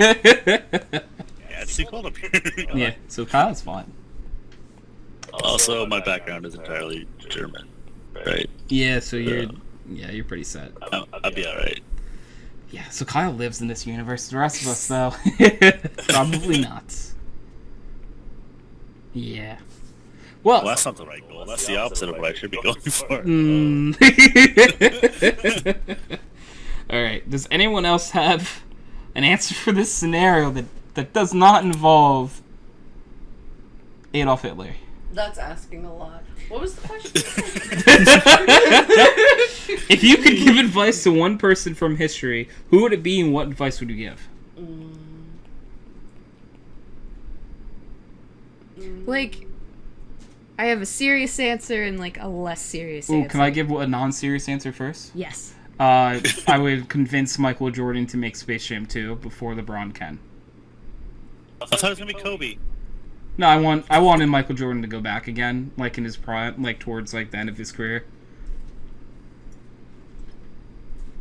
it's too cold up here. Yeah, so Kyle's fine. Also, my background is entirely German, right? Yeah, so you're pretty set. I'll be alright. Yeah, so Kyle lives in this universe. The rest of us, though, probably not. Yeah. Well, that's not the right goal. That's the opposite of what I should be going for. All right. Does anyone else have an answer for this scenario that does not involve Adolf Hitler? That's asking a lot. What was the question? If you could give advice to one person from history, who would it be and what advice would you give? Like, I have a serious answer and like a less serious Ooh, answer. can I give a non-serious answer first? Yes. I would convince Michael Jordan to make Space Jam 2 before LeBron can. I thought it was gonna be Kobe. No, I wanted Michael Jordan to go back again, like in his prime, like towards like the end of his career.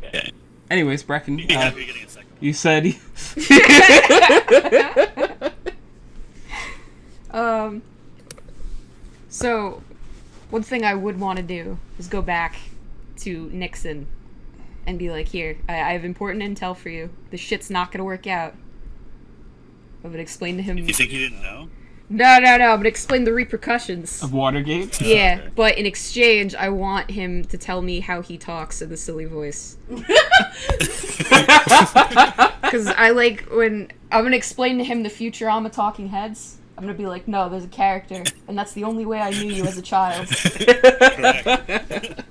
Okay. Anyways, Brecken, You'd be happy getting a second one. you said. So, one thing I would want to do is go back to Nixon and be like, here, I have important intel for you. This shit's not gonna work out. I would explain to him. You think you didn't know? No. I'm gonna explain the repercussions. Of Watergate? Yeah, Okay. but in exchange, I want him to tell me how he talks in the silly voice. Because I like when I'm gonna explain to him the Futurama Talking Heads. I'm gonna be like, no, there's a character, and that's the only way I knew you as a child. Correct.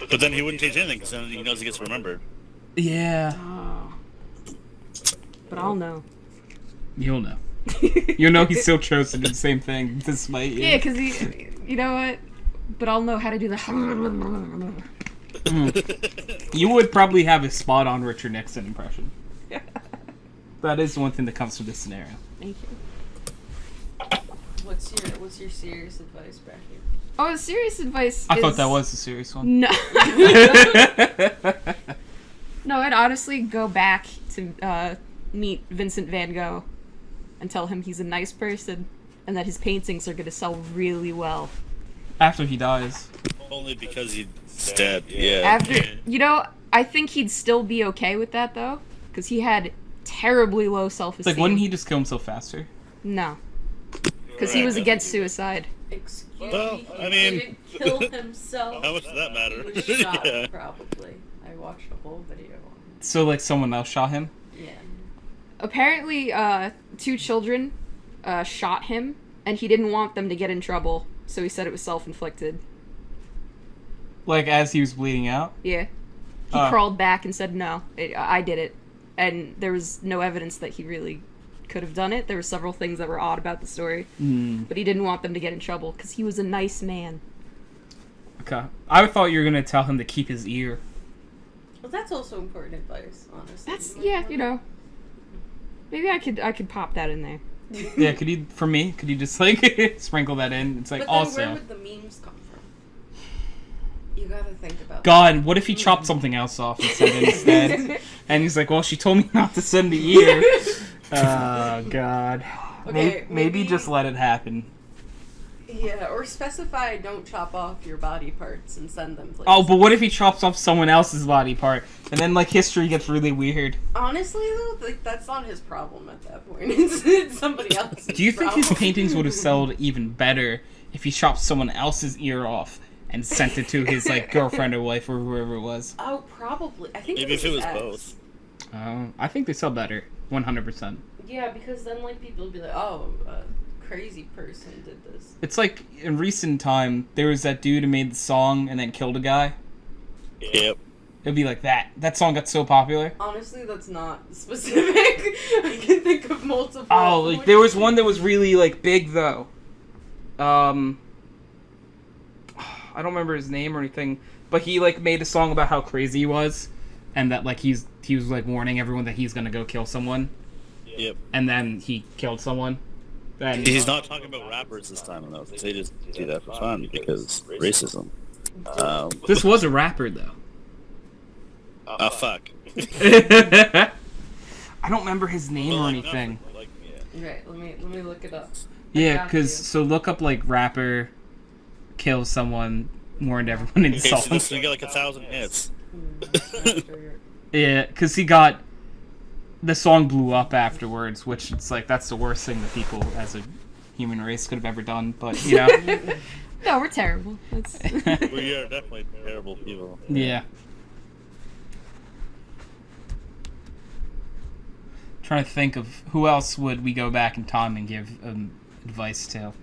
But then he wouldn't change anything because then he knows he gets remembered. Yeah. Oh. But I'll know. You'll know. You'll know he still chose to do the same thing despite you. Yeah, because he, you know what? but I'll know how to do the. You would probably have a spot on Richard Nixon impression. That is one thing that comes from this scenario. Thank you. What's your serious advice, Brecken? Oh, serious advice. I is... thought that was a serious one. No. No, I'd honestly go back to meet Vincent van Gogh and tell him he's a nice person and that his paintings are going to sell really well. After he dies. Only because he's dead. Yeah. After, you know, I think he'd still be okay with that though, because he had terribly low self-esteem. Like, wouldn't he just kill himself faster? No, because he was against suicide. Excuse Well, me, I mean- he didn't kill himself. How much does that matter? He was shot, Yeah. probably. I watched a whole video on So, like, someone else shot him? it. Yeah. Apparently, 2 children shot him, and he didn't want them to get in trouble, so he said it was self-inflicted. Like, as he was bleeding out? Yeah. He crawled back and said, no, I did it. And there was no evidence that he really could have done it. There were several things that were odd about the story. But he didn't want them to get in trouble, because he was a nice man. Okay. I thought you were going to tell him to keep his ear. Well, that's also important advice, honestly. That's, yeah, you know. Maybe I could pop that in there. Yeah, could you just, like, sprinkle that in? It's like, But then also... where would the memes come from? You gotta think about God, what if he chopped something else off and said it instead? And he's like, well, she told me not to send the ear. Oh, God. Okay, Maybe maybe- just let it happen. Yeah, or specify don't chop off your body parts and send them places. Oh, but what if he chops off someone else's body part? And then, like, history gets really weird. Honestly, though, like, that's not his problem at that point. It's somebody else's Do you think his problem. paintings would have sold even better if he chopped someone else's ear off and sent it to his, like, girlfriend or wife or whoever it was? Oh, probably. I think Maybe if it was his ex. both. I think they sell better. 100%. Yeah, because then, like, people would be like, oh, a crazy person did this. It's like, in recent time, there was that dude who made the song and then killed a guy. Yep. It'd be like that. That song got so popular. Honestly, that's not specific. I can think of multiple. Oh, like, there was one that was really, like, big, though. I don't remember his name or anything, but he, like, made a song about how crazy he was, and that, like, he was, like, warning everyone that he's gonna go kill someone, Yep. and then he killed someone. And He's not talking about rappers this time, though. They just do that for fun because racism. this was a rapper, though. Oh, fuck. I don't remember his name or anything. Right, let me look it up. Yeah, got because, you. so look up, like, rapper, kill someone, warned everyone in Okay, so songs. this will get like 1,000 hits. Yeah, because he got... The song blew up afterwards, which it's like, that's the worst thing that people as a human race could have ever done, but, you know. No, we're terrible. That's... We are definitely terrible people. Yeah. Trying to think of who else would we go back in time and give advice to.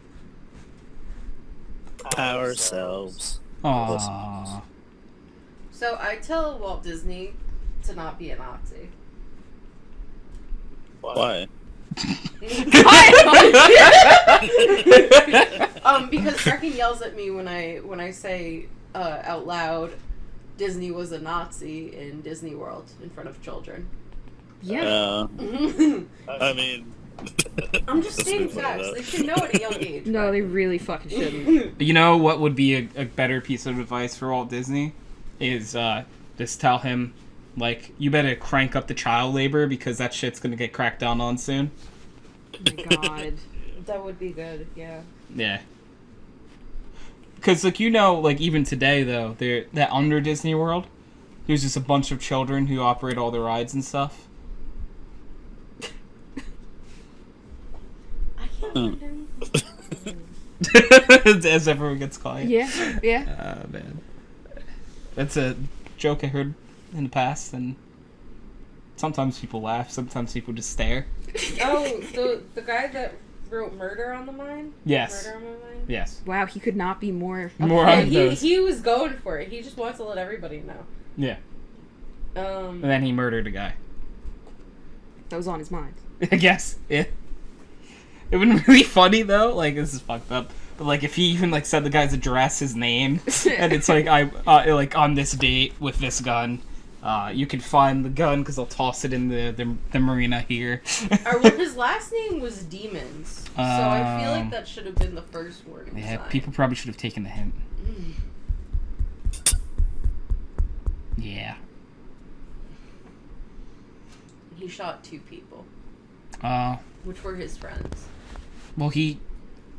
Ourselves. Aww. So I tell Walt Disney to not be a Nazi. Why? Because Brecken yells at me when I say out loud, Disney was a Nazi in Disney World in front of children. Yeah. I mean... I'm just stating facts. They should know at a young age. No, they really fucking shouldn't. You know what would be a better piece of advice for Walt Disney? Is just tell him, like, you better crank up the child labor because that shit's gonna get cracked down on soon. Oh my god. That would be good, yeah. Yeah. Because, like, you know, like, even today, though, that under Disney World, there's just a bunch of children who operate all the rides and stuff. I can't find As everyone gets quiet. Yeah, yeah. Oh, man. That's a joke I heard in the past, and sometimes people laugh, sometimes people just stare. Oh, the guy that wrote Murder on the Mind? Yes. Murder on My Mind? Yes. Wow, he could not be more. More Yeah, on those. he was going for it. He just wants to let everybody know. Yeah. And then he murdered a guy. That was on his mind. I guess. Yeah. It would be really funny, though. Like, this is fucked up. But like, if he even like said the guy's address, his name, and it's like like on this date with this gun, you can find the gun because I'll toss it in the marina here. Well, his last name was Demons, so I feel like that should have been the first warning Yeah, sign. people probably should have taken the hint. Mm. Yeah. He shot 2 people, which were his friends. Well,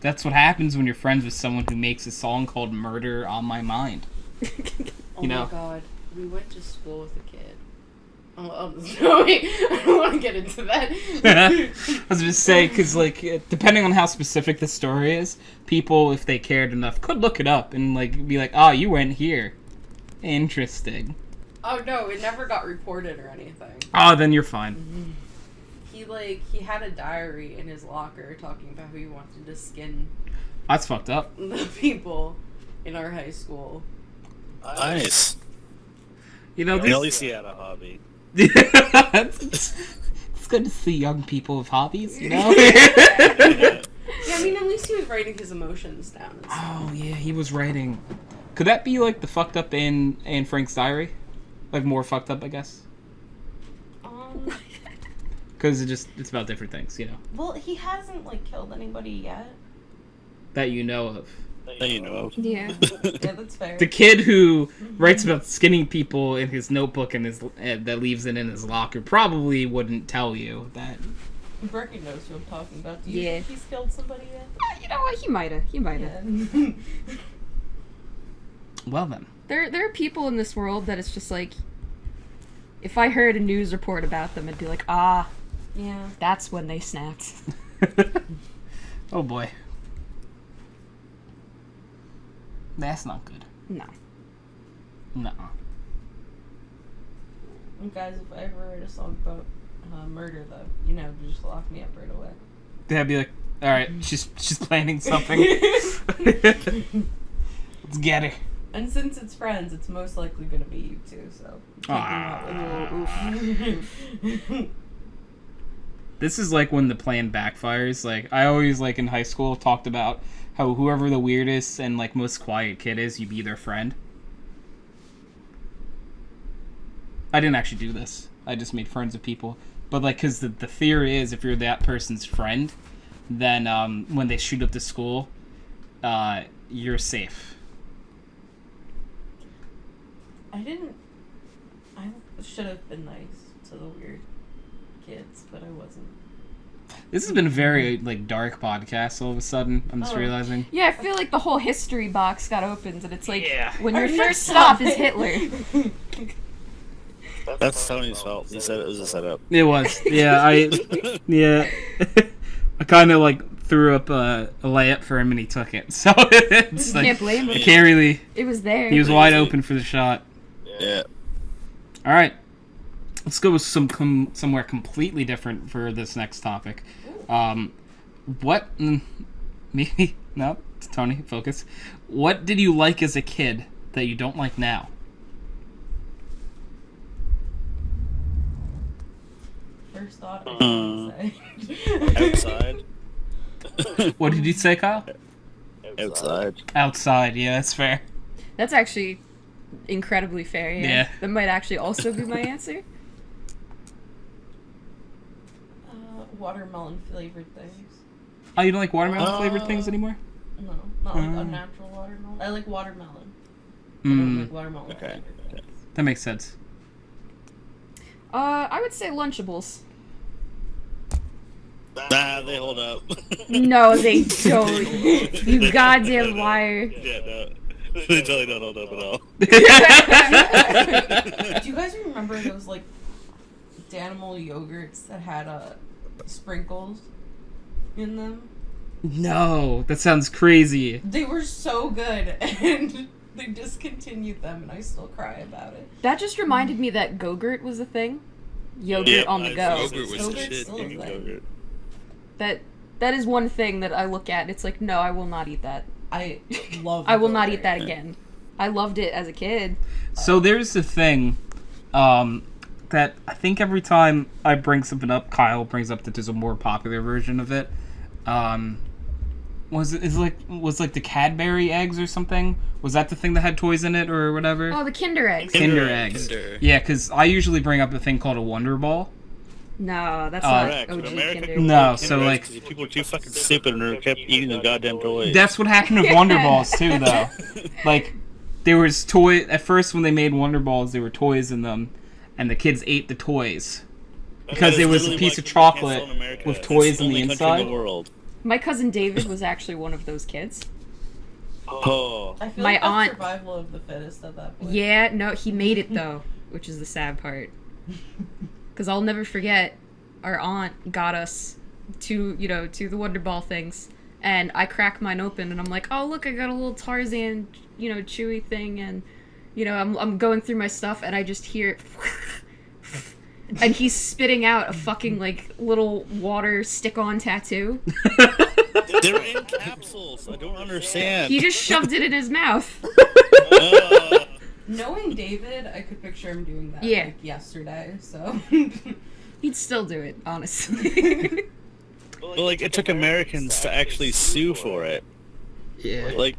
that's what happens when you're friends with someone who makes a song called Murder on My Mind. Oh You my know. god, we went to school with a kid. No, wait, I don't want to get into that. I was just saying, because, like, depending on how specific the story is, people, if they cared enough, could look it up and, like, be like, oh, you went here. Interesting. Oh no, it never got reported or anything. Oh, then you're fine. He had a diary in his locker talking about how he wanted to skin That's fucked up. the people in our high school. Nice. You know, At least he had a hobby. it's good to see young people with hobbies, you know? Yeah, I mean, at least he was writing his emotions down and stuff. Oh, yeah, he was writing. Could that be, like, the fucked up in Anne Frank's diary? Like, more fucked up, I guess? Because it's about different things, you know? Well, he hasn't, like, killed anybody yet. That you know of. That you know of. Yeah. Yeah, that's fair. The kid who writes about skinning people in his notebook and that leaves it in his locker probably wouldn't tell you that. Brecken knows who I'm talking about. Do you Yeah. think he's killed somebody yet? You know what? He might have. Yeah. Well, then. There are people in this world that it's just like, if I heard a news report about them, I'd be like, ah, Yeah. that's when they snapped. Oh, boy. That's not good. No. No. And guys, if I ever write a song about murder, though, just lock me up right away. They'd be like, all right, she's planning something. Let's get her. And since it's friends, it's most likely going to be you too, so. This is like when the plan backfires. Like, I always, like, in high school, talked about how whoever the weirdest and, like, most quiet kid is, you be their friend. I didn't actually do this. I just made friends with people. But, like, because the theory is if you're that person's friend, then when they shoot up the school, you're safe. I should have been nice to the weird kids, but I wasn't. This has been a very, like, dark podcast all of a sudden. I'm just Oh. realizing. Yeah, I feel like the whole history box got opened, and it's like, Yeah. when Our your next first stop topic. is Hitler. That's Tony's fault. He said it was a setup. It was. Yeah, I kind of, like, threw up a layup for him and he took it. So it's like, Can't blame I him. can't really. It was there. He was wide open for the shot. Yeah. All right, let's go with somewhere completely different for this next topic. What? Maybe no. Tony, focus. What did you like as a kid that you don't like now? First thought, I should say. Outside. What did you say, Kyle? Outside. Outside. Yeah, that's fair. That's actually incredibly fair, yeah. Yeah. That might actually also be my answer. Watermelon flavored things. Oh, you don't like watermelon flavored things anymore? No, not like unnatural watermelon. I like watermelon. I don't like watermelon Okay. flavored things. That makes sense. I would say Lunchables. Nah, they hold up. No, they don't. You goddamn liar. Yeah, no. They totally don't hold up at all. Do you guys remember those like Danimal yogurts that had sprinkles in them? No, that sounds crazy. They were so good, and they discontinued them, and I still cry about it. That just reminded me that Go-Gurt was a thing. Yogurt on the go. Go-Gurt was the Go-Gurt's shit. still a thing. That is one thing that I look at and it's like, no, I will not eat that. I love. I will not eat that again. I loved it as a kid. So there's the thing, that I think every time I bring something up, Kyle brings up that there's a more popular version of it. When was the Cadbury eggs or something? Was that the thing that had toys in it or whatever? Oh, the Kinder eggs. Kinder eggs. Kinder. Yeah, because I usually bring up a thing called a Wonder Ball. No, that's Correct. not OG America Kinder. No, so like people are too fucking stupid and kept eating the goddamn toys. that's what happened with Wonder Balls too, though. Like there was toy at first when they made Wonder Balls, there were toys in them, and the kids ate the toys because it was a piece of chocolate with toys in the inside. In the world. My cousin David was actually one of those kids. Oh. I feel My like that's aunt- survival of the fittest at that point. Yeah, no, he made it though, which is the sad part. Because I'll never forget, our aunt got us to the Wonder Ball things, and I crack mine open, and I'm like, oh look, I got a little Tarzan, chewy thing, and I'm going through my stuff, and I just hear, and he's spitting out a fucking like little water stick-on tattoo. They're in capsules. I don't understand. He just shoved it in his mouth. Knowing David, I could picture him doing that Yeah. like yesterday, so. He'd still do it, honestly. Well, like, it took Americans to actually sue for it. Yeah. Like,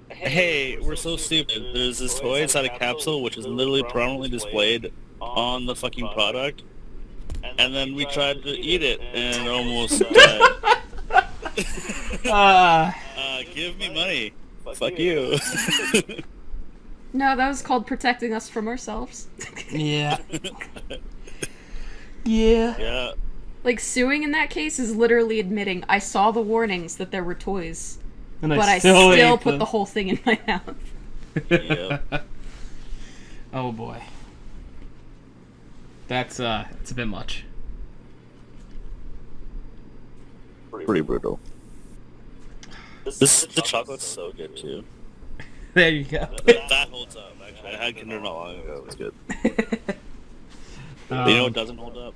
hey, we're so stupid. There's this toy inside a capsule which is literally prominently displayed on the fucking product, and then we tried to eat it and almost died. Give me money. Fuck you. No, that was called protecting us from ourselves. Yeah. Yeah. Yeah. Like, suing in that case is literally admitting, I saw the warnings that there were toys, And but I still ate put them. the whole thing in my mouth. Yeah. Oh boy. That's it's a bit much. Pretty brutal. The chocolate's so good too. There you go. That holds up. Actually, I had Kinder not long ago. It was good. But you know what doesn't hold up?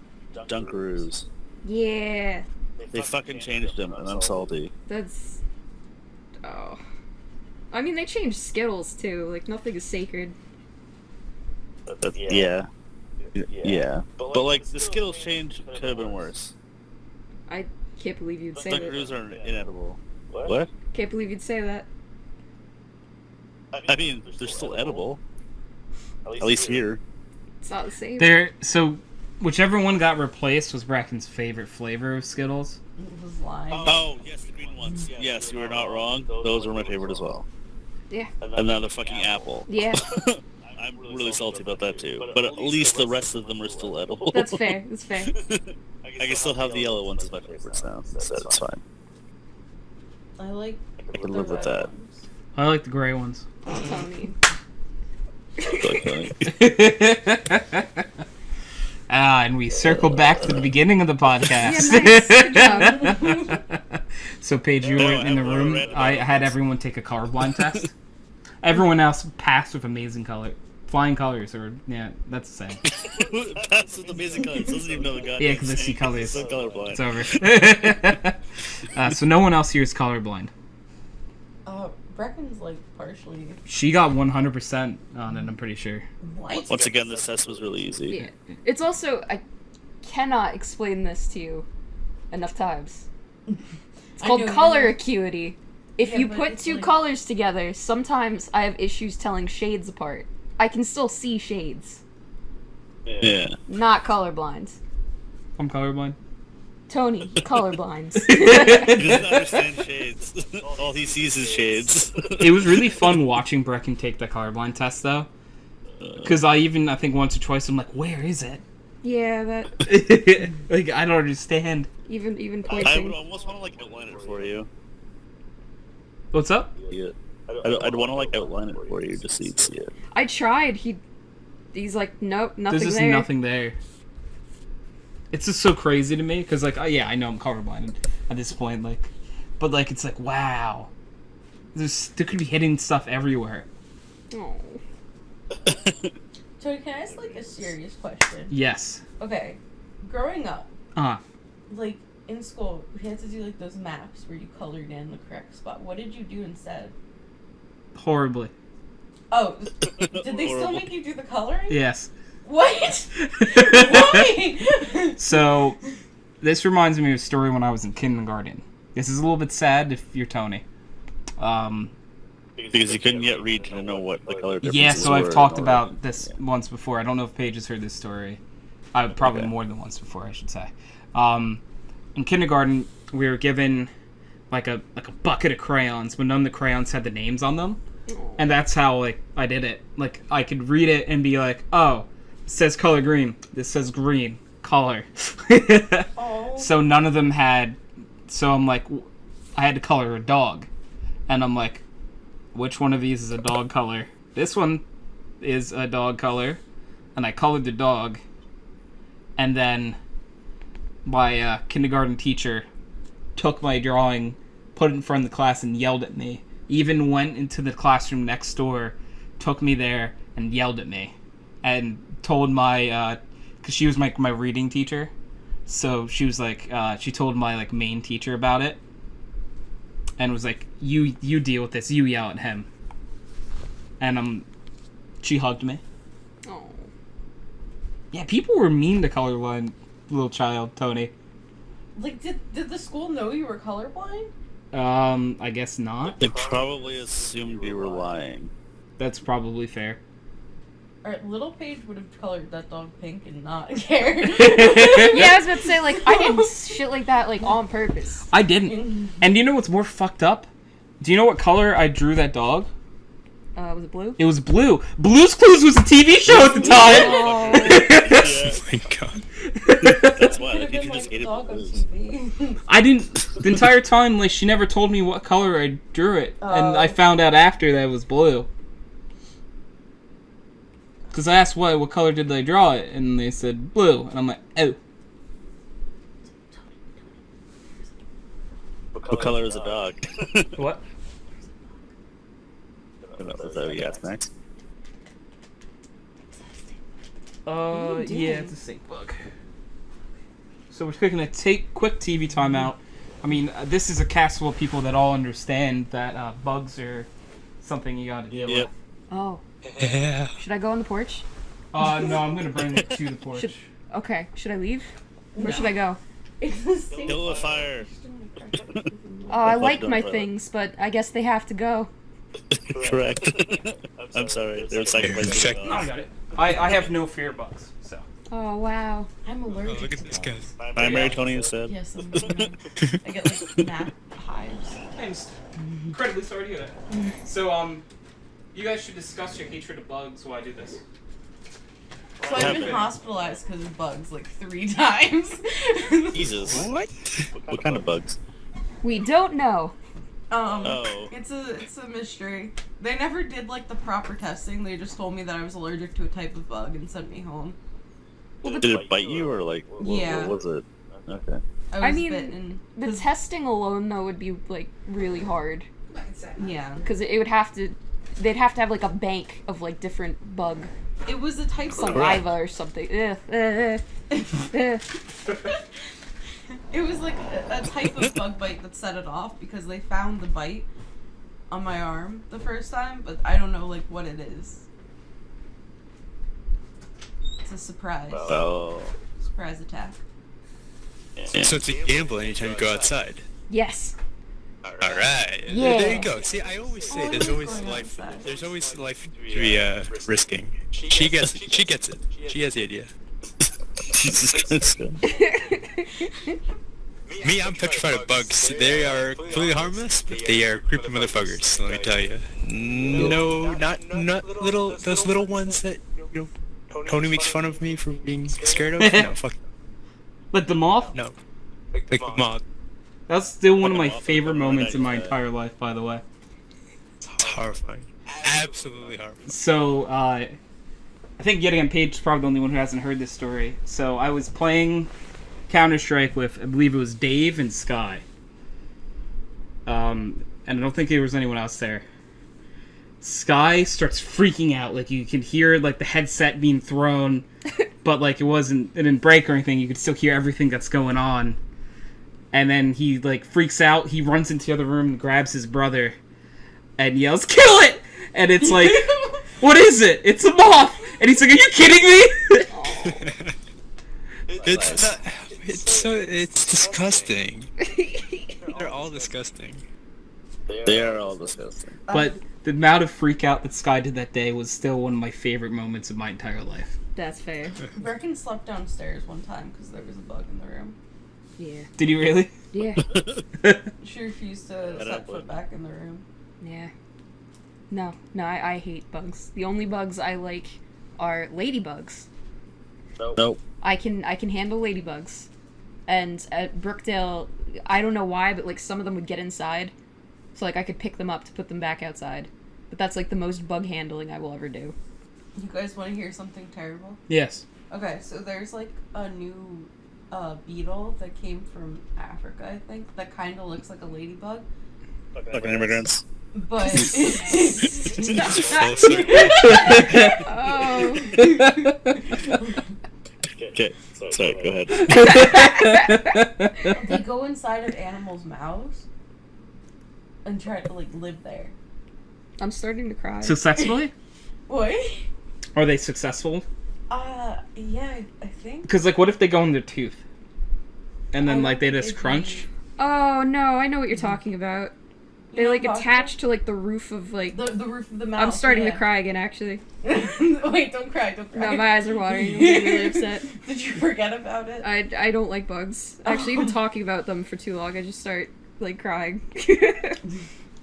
Dunkaroos. Yeah, They fucking changed them, and I'm salty. that's... Oh. I mean, they changed Skittles, too. Like, nothing is sacred. Yeah. Yeah. But like the Skittles change could have been worse. I can't believe you'd say that. Dunkaroos are inedible. What? Can't believe you'd say that. I mean, they're still edible. At least here. It's not the same. So whichever one got replaced was Brecken's favorite flavor of Skittles. It was lying. Oh, yes, the green ones. Yes, you were not wrong. Those were my favorite as well. Yeah. And now the fucking apple. Yeah, I'm really salty about that too. But at least the rest of them are still edible. that's fair. That's fair. I can still have the yellow ones as my favorites now, so it's fine. I like. I can the live with red that. ones. I like the gray ones. Tony. And we circle back to the beginning of the podcast. Yeah, nice. Good job. So Paige, you were in the room. I had everyone take a colorblind test. Everyone else passed with amazing color. Flying colors, or yeah, that's the same. That's with amazing colors. Doesn't even know the goddamn Yeah, because I see thing. colors. So colorblind. It's over. So no one else here is colorblind. Brecken's like partially. She got 100% on it, I'm pretty sure. What? Once again, this test was really easy. Yeah. It's also, I cannot explain this to you enough times. It's called color acuity. If Yeah, you but put it's two like- colors together, sometimes I have issues telling shades apart. I can still see shades. Yeah. Not colorblind. I'm colorblind. Tony, colorblind. He doesn't understand shades. All he sees is shades. It was really fun watching Brecken take the colorblind test, though. Because I think once or twice I'm like, where is it? Yeah, that Like, I don't understand. even I would pointing. almost want to like outline it for you. What's up? Yeah. I'd want to like outline it for you just so you'd see it. I tried. He's like, nope, nothing There's just there. nothing there. It's just so crazy to me, because, like, yeah, I know I'm colorblind at this point, like, but, like, it's like, wow. There could be hidden stuff everywhere. Oh. Tony, can I ask like a serious question? Yes. Okay, growing up, Uh-huh. like in school, we had to do like those maps where you colored in the correct spot. What did you do instead? Horribly. Oh, did they still Horrible. make you do the coloring? Yes. What? Why? So, this reminds me of a story when I was in kindergarten. This is a little bit sad if you're Tony. Because you couldn't yet read to know what the color differences Yeah, so I've were talked in about this once before. I don't know if Paige has heard this story. Probably Okay. more than once before, I should say. In kindergarten, we were given like a bucket of crayons, but none of the crayons had the names on them. And that's how, like, I did it. Like, I could read it and be like, oh, it says color green. This says green. Color. Oh. So none of them had... So I'm like, I had to color a dog. And I'm like, which one of these is a dog color? This one is a dog color. And I colored the dog. And then my kindergarten teacher took my drawing, put it in front of the class, and yelled at me. Even went into the classroom next door, took me there, and yelled at me. And told my... because she was my reading teacher. So she was like... she told my like main teacher about it. And was like, you deal with this. You yell at him. And she hugged me. Oh. Yeah, people were mean to colorblind little child, Tony. Like, did the school know you were colorblind? I guess not. They probably assumed you were lying. That's probably fair. Or little Paige would have colored that dog pink and not cared. Yeah, I was about to say, like, I did shit like that, like, on purpose. I didn't. And do you know what's more fucked up? Do you know what color I drew that dog? Was it blue? It was blue. Blue's Clues was a TV show at the time! Oh. Oh my god. That's why Could the have been teacher just like hated dog on blues. TV. I didn't... The entire time, like, she never told me what color I drew it. And I Oh. found out after that it was blue. Because I asked what color did they draw it? And they said blue. And I'm like, oh. What color is a dog? What? Is that what you asked next? Yeah, it's a stink bug. So we're taking a quick TV timeout. I mean, this is a cast full of people that all understand that bugs are something you gotta deal Yep. Oh. Yeah. Should I go on the porch? with. No, I'm gonna bring it to the porch. Okay. Should I leave? Where should I go? It's the same. Kill a fire. Oh, I like Don't my try that. things, but I guess they have to go. Correct. I'm sorry. They're sacrificing a I dog. got it. I have no fear bugs, so. Oh, wow. I'm Oh, allergic look to at this dogs. guy. Primary Tony instead. Yes, I get like gnat hives. I'm incredibly sorry to hear that. So, you guys should discuss your hatred of bugs while I do this. So I've been happened? hospitalized because of bugs like 3 times. Jesus. What? What kind of bugs? We don't know. Oh. It's a mystery. They never did like the proper testing. They just told me that I was allergic to a type of bug and sent me home. Did it bite you or like? Yeah. What was it? Okay. I was I mean, bitten. The 'Cause- testing alone, though, would be, like, really hard. yeah. Because it would have to... They'd have to have, like, a bank of, like, different bug It was a type of saliva or something. It was like a type of bug bite that set it off because they found the bite on my arm the first time, but I don't know like what it is. It's a surprise. Oh. Surprise attack. Yeah. So it's a gamble anytime you go outside. Yes. Alright. Yeah. There you go. See, I always say Oh, there's I'm always going life. outside. There's always life to be risking. She gets it. She gets it. She has the idea. Jesus Christ. Me, I'm petrified of bugs. They are completely harmless, but they are creepy motherfuckers. Let me tell you. No, not little those little ones that Tony makes fun of me for being scared of. No, fuck Like the moth? no. Like the moth. That's still one of my favorite moments in my entire life, by the way. It's horrifying. Absolutely horrifying. So, I think yet again, Paige is probably the only one who hasn't heard this story. So, I was playing Counter-Strike with, I believe it was Dave and Sky. And I don't think there was anyone else there. Sky starts freaking out. Like, you can hear, like, the headset being thrown, but, like, it didn't break or anything. You could still hear everything that's going on. And then he, like, freaks out. He runs into the other room and grabs his brother and yells, "Kill it!" And it's like, what is it? It's a moth! And he's like, are you kidding me? It's not. It's disgusting. They're all disgusting. They are all disgusting. But the amount of freak out that Sky did that day was still one of my favorite moments of my entire life. That's fair. Brecken slept downstairs one time because there was a bug in the room. Yeah. Did you really? Yeah. She refused to set foot back in the room. Yeah. No, I hate bugs. The only bugs I like are ladybugs. Nope. I can handle ladybugs. And at Brookdale, I don't know why, but like some of them would get inside. So like I could pick them up to put them back outside. But that's like the most bug handling I will ever do. You guys want to hear something terrible? Yes. Okay, so there's like a new beetle that came from Africa, I think, that kind of looks like a ladybug. Fucking immigrants. But Full circle. Oh. Okay, sorry, go ahead. they go inside of animals' mouths and try to like live there. I'm starting to cry. Successfully? What? Are they successful? Yeah, I think. Because, like, what if they go in their tooth? And then, I like, they don't just think crunch? Oh no, I know what you're talking about. They like attach to like the roof of like the roof of the mouth. I'm starting yeah. to cry again actually. Wait, don't cry, don't cry. No, my eyes are watering. I'm getting really upset. Did you forget about it? I don't like bugs. Actually, even talking about them for too long, I just start like crying.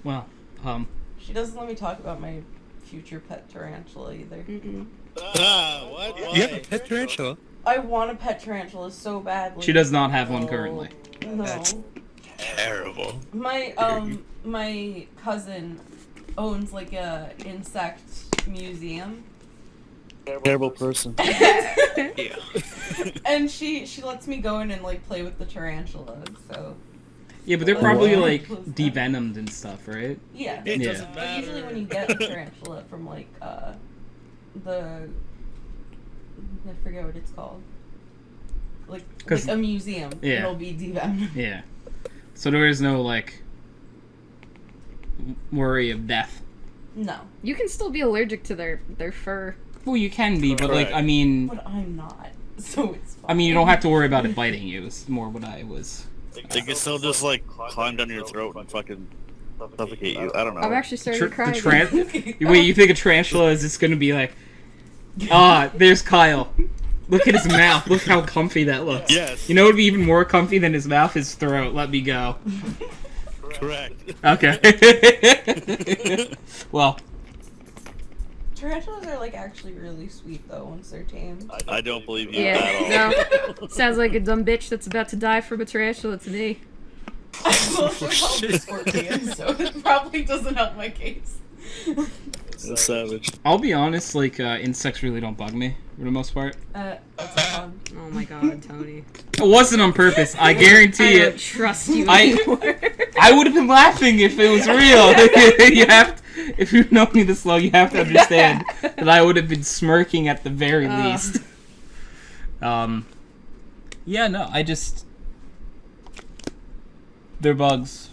Well, She doesn't let me talk about my future pet tarantula either. Mm-mm. What? Why? You have a pet tarantula? I want a pet tarantula so badly. she does not have one currently. No. That's terrible. My cousin owns like a insect museum. Terrible person. Yeah. And she lets me go in and like play with the tarantulas, so Yeah, but they're probably, wow. like, devenomed and stuff, right? yeah. It Yeah. doesn't But matter. usually when you get a tarantula from like the I forget what it's called. Like a museum. Yeah. It'll be devenom. Yeah. So there is no, like, worry of death. No. You can still be allergic to their fur. Well, you can be, but, like, Correct. I mean... But I'm not. So it's fine. I mean, you don't have to worry about it biting you, is more what I was... They can still just like climb down your throat and fucking suffocate you. I don't know. I'm actually starting to cry. Wait, you think a tarantula is just gonna be like... there's Kyle. Look at his mouth. Look how comfy that looks. Yes. You know what would be even more comfy than his mouth? His throat. Let me go. Correct. Okay. Well, Tarantulas are like actually really sweet though once they're tamed. I don't believe you Yeah, at all. no. Sounds like a dumb bitch that's about to die from a tarantula to me. I also help the scorpion, so it probably doesn't help my case. It's savage. I'll be honest, like, insects really don't bug me, for the most part. That's fun. Oh my god, Tony. It wasn't on purpose, I guarantee I don't it. trust you I- anymore. I would have been laughing if it was real. You have to, if you've known me this long, you have to understand that I would have been smirking at the very least. Yeah, no, I just... They're bugs.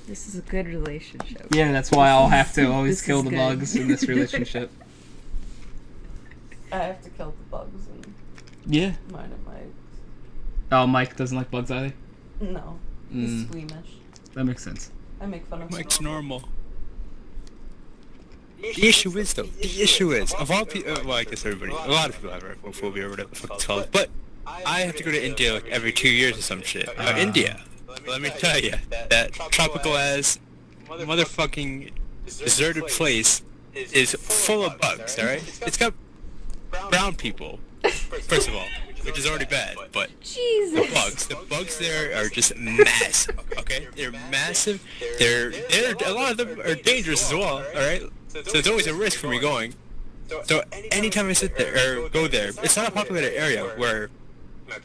This is a good relationship. Yeah, that's why I'll have to always This kill is the good. bugs in this relationship. I have to kill the bugs and Yeah. mine and my Oh, Mike doesn't like bugs either? no. He's Mm, squeamish. that makes sense. I make fun of him. Mike's normal. The issue is, though, of all people, well, I guess everybody, a lot of people have arachnophobia or whatever the fuck it's called, but I have to go to India like every 2 years or some shit. India, let me tell you, that tropical ass motherfucking deserted place is full of bugs, alright? It's got brown people, first of all, which is already bad, but Jesus. the bugs there are just massive, okay? They're massive, they're a lot of them are dangerous as well, alright? So there's always a risk for me going. So anytime I sit there, or go there, it's not a populated area where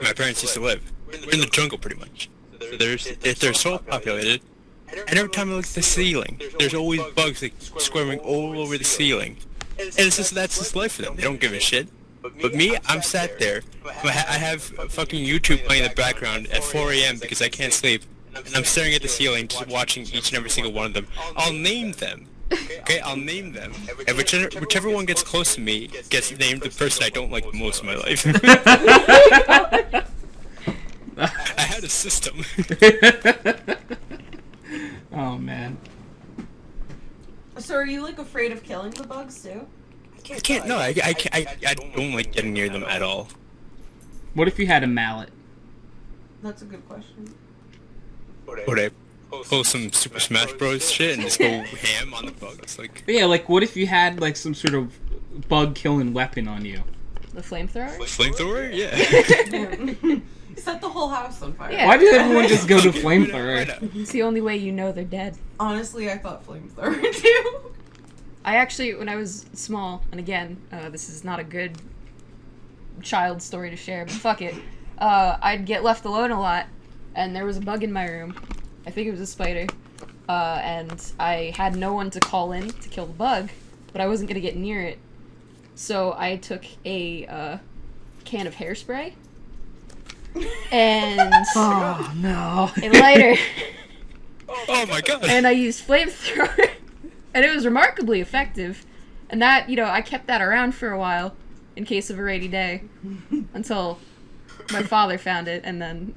my parents used to live. We're in the jungle pretty much. So they're so populated, and every time I look at the ceiling, there's always bugs like squirming all over the ceiling. And it's just, that's just life for them. They don't give a shit. But me, I'm sat there. I have fucking YouTube playing in the background at 4 a.m. because I can't sleep. And I'm staring at the ceiling, just watching each and every single one of them. I'll name them. Okay, I'll name them. And whichever one gets close to me gets named the person I don't like the most in my life. I had a system. Oh man. So are you like afraid of killing the bugs too? I can't. No, I don't like getting near them at all. What if you had a mallet? That's a good question. Would I pull some Super Smash Bros. Shit and just go ham on the bugs? Like, But yeah, like what if you had like some sort of bug killing weapon on you? The flamethrower? flamethrower? Yeah. Set the whole house on fire. Yeah. Why did everyone just go to Why flamethrower? not? It's the only way you know they're dead. Honestly, I thought flamethrower too. I actually, when I was small, and again, this is not a good child story to share, but fuck it. I'd get left alone a lot, and there was a bug in my room. I think it was a spider. And I had no one to call in to kill the bug, but I wasn't gonna get near it. So I took a can of hairspray and Oh no. a lighter, Oh my god. and I used flamethrower, and it was remarkably effective. And that, I kept that around for a while in case of a rainy day until my father found it, and then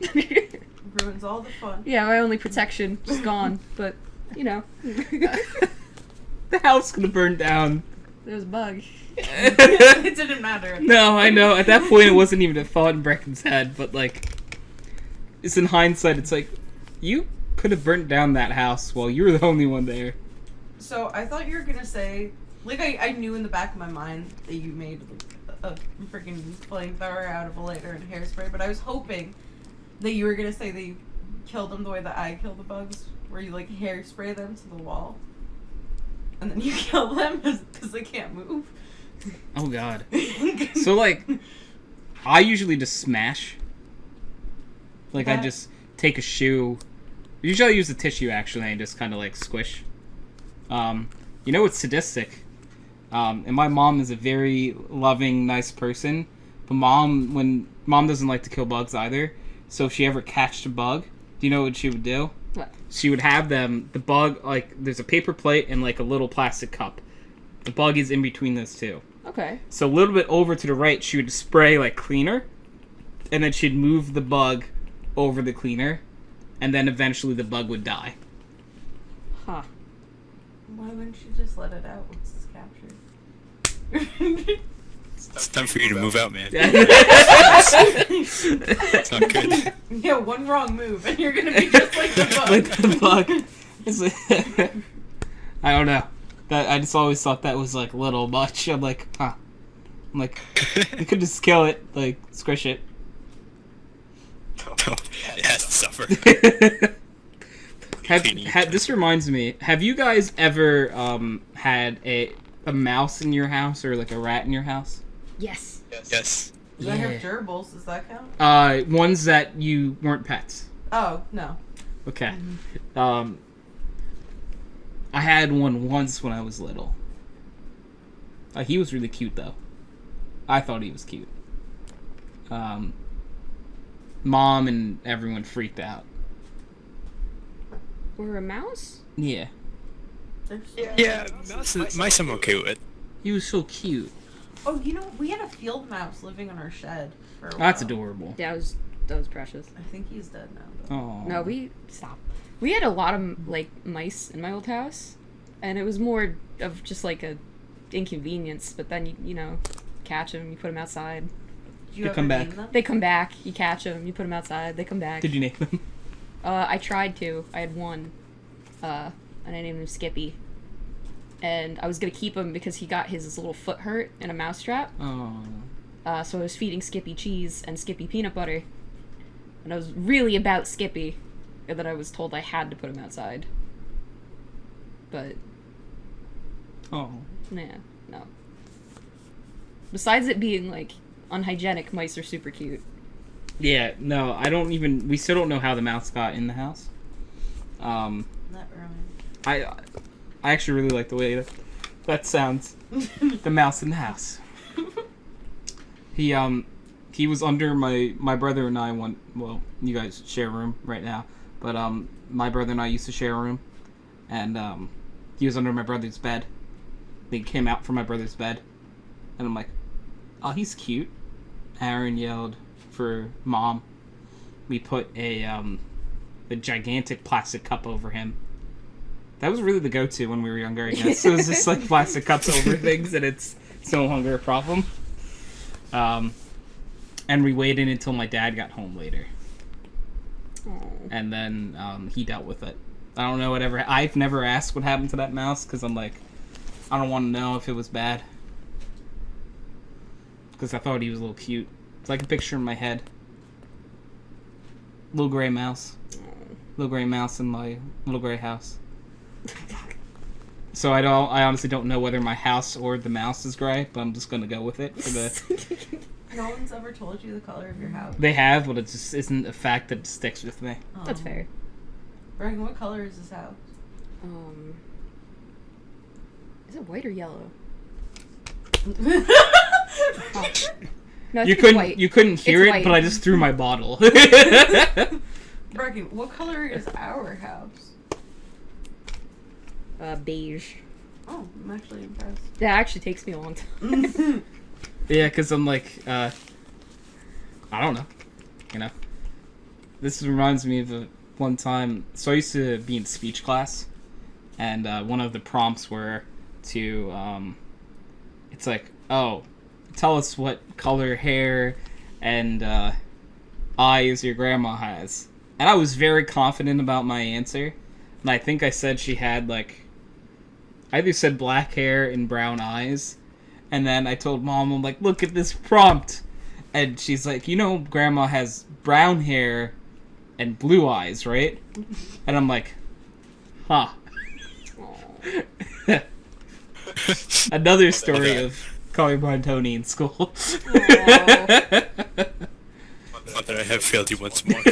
Ruins all the fun. yeah, my only protection was gone. But The house could have burned down. there was a bug. It didn't matter. No, I know. At that point, it wasn't even a thought in Brecken's head, but like, it's in hindsight. It's like, you could have burnt down that house while you were the only one there. So I thought you were gonna say, like I knew in the back of my mind that you made like, a freaking flamethrower out of a lighter and hairspray, but I was hoping that you were gonna say that you killed them the way that I kill the bugs, where you like hairspray them to the wall, and then you kill them because they can't move. Oh god. So like, I usually just smash. Like I That- just take a shoe. Usually I use a tissue actually and just kind of like squish. You know what's sadistic? And my mom is a very loving, nice person. But mom doesn't like to kill bugs either. So if she ever catched a bug, do you know what she would do? What? She would have the bug, like, there's a paper plate and like a little plastic cup. The bug is in between those two. Okay. So a little bit over to the right, she would spray like cleaner, and then she'd move the bug over the cleaner, and then eventually the bug would die. Huh. Why wouldn't you just let it out once it's captured? It's time for you to move out, man. It's It's not good. Yeah, one wrong move and you're gonna be just like the bug. Like the bug. I don't know. I just always thought that was like a little much. I'm like, huh. I'm like, you could just kill it, like squish it. It has to suffer. This reminds me. Have you guys ever had a mouse in your house or like a rat in your house? Yes. Yes. Does I have gerbils? Does that count? Ones that you weren't pets. Oh, no. Okay. I had one once when I was little. He was really cute though. I thought he was cute. Mom and everyone freaked out. Or a mouse? Yeah. Yeah, mice I'm okay with. He was so cute. Oh, we had a field mouse living in our shed for a while. That's adorable. Yeah, that was precious. I think he's dead now, though. Oh. No, we had a lot of like mice in my old house, and it was more of just like a inconvenience. But then you catch them, you put them outside. Did you They ever come name back. them? They come back. You catch them, you put them outside. They come back. Did you name them? I tried to. I had one, and I named him Skippy. And I was gonna keep him because he got his little foot hurt in a mousetrap. Oh. So I was feeding Skippy cheese and Skippy peanut butter. And I was really about Skippy. And then I was told I had to put him outside. But, Oh. nah, no. Besides it being, like, unhygienic, mice are super cute. Yeah, no, we still don't know how the mouse got in the house. Not really. I actually really like the way that sounds. The mouse in the house. He was under my brother and I well, you guys share a room right now, but my brother and I used to share a room, and he was under my brother's bed. He came out from my brother's bed, and I'm like, oh, he's cute. Aaron yelled for Mom. We put a gigantic plastic cup over him, That was really the go-to when we were younger, I guess. It was just like plastic cups over things, and it's no longer a problem. And we waited until my dad got home later. Oh. And then he dealt with it. I don't know whatever. I've never asked what happened to that mouse, because I'm like, I don't want to know if it was bad. Because I thought he was a little cute. It's like a picture in my head. Little gray mouse. Little gray mouse in my little gray house. So I honestly don't know whether my house or the mouse is gray, but I'm just gonna go with it for the. No one's ever told you the color of your house. They have, but it just isn't a fact that sticks with me. That's fair. Brecken, what color is this house? Is it white or yellow? Oh. No, I You think it's couldn't white. you couldn't hear It's it, white. but I just threw my bottle. Brecken, what color is our house? Beige. Oh, I'm actually impressed. That actually takes me a long time. Yeah, because I'm like, I don't know. You know? This reminds me of one time. So I used to be in speech class, and one of the prompts were to, it's like, oh, tell us what color hair and eyes your grandma has. And I was very confident about my answer. And I think I said she had, like, I either said black hair and brown eyes. And then I told Mom, I'm like, look at this prompt. And she's like, you know, Grandma has brown hair and blue eyes, right? And I'm like, huh. Another story of colorblind Tony in school. Not that I have failed you once more.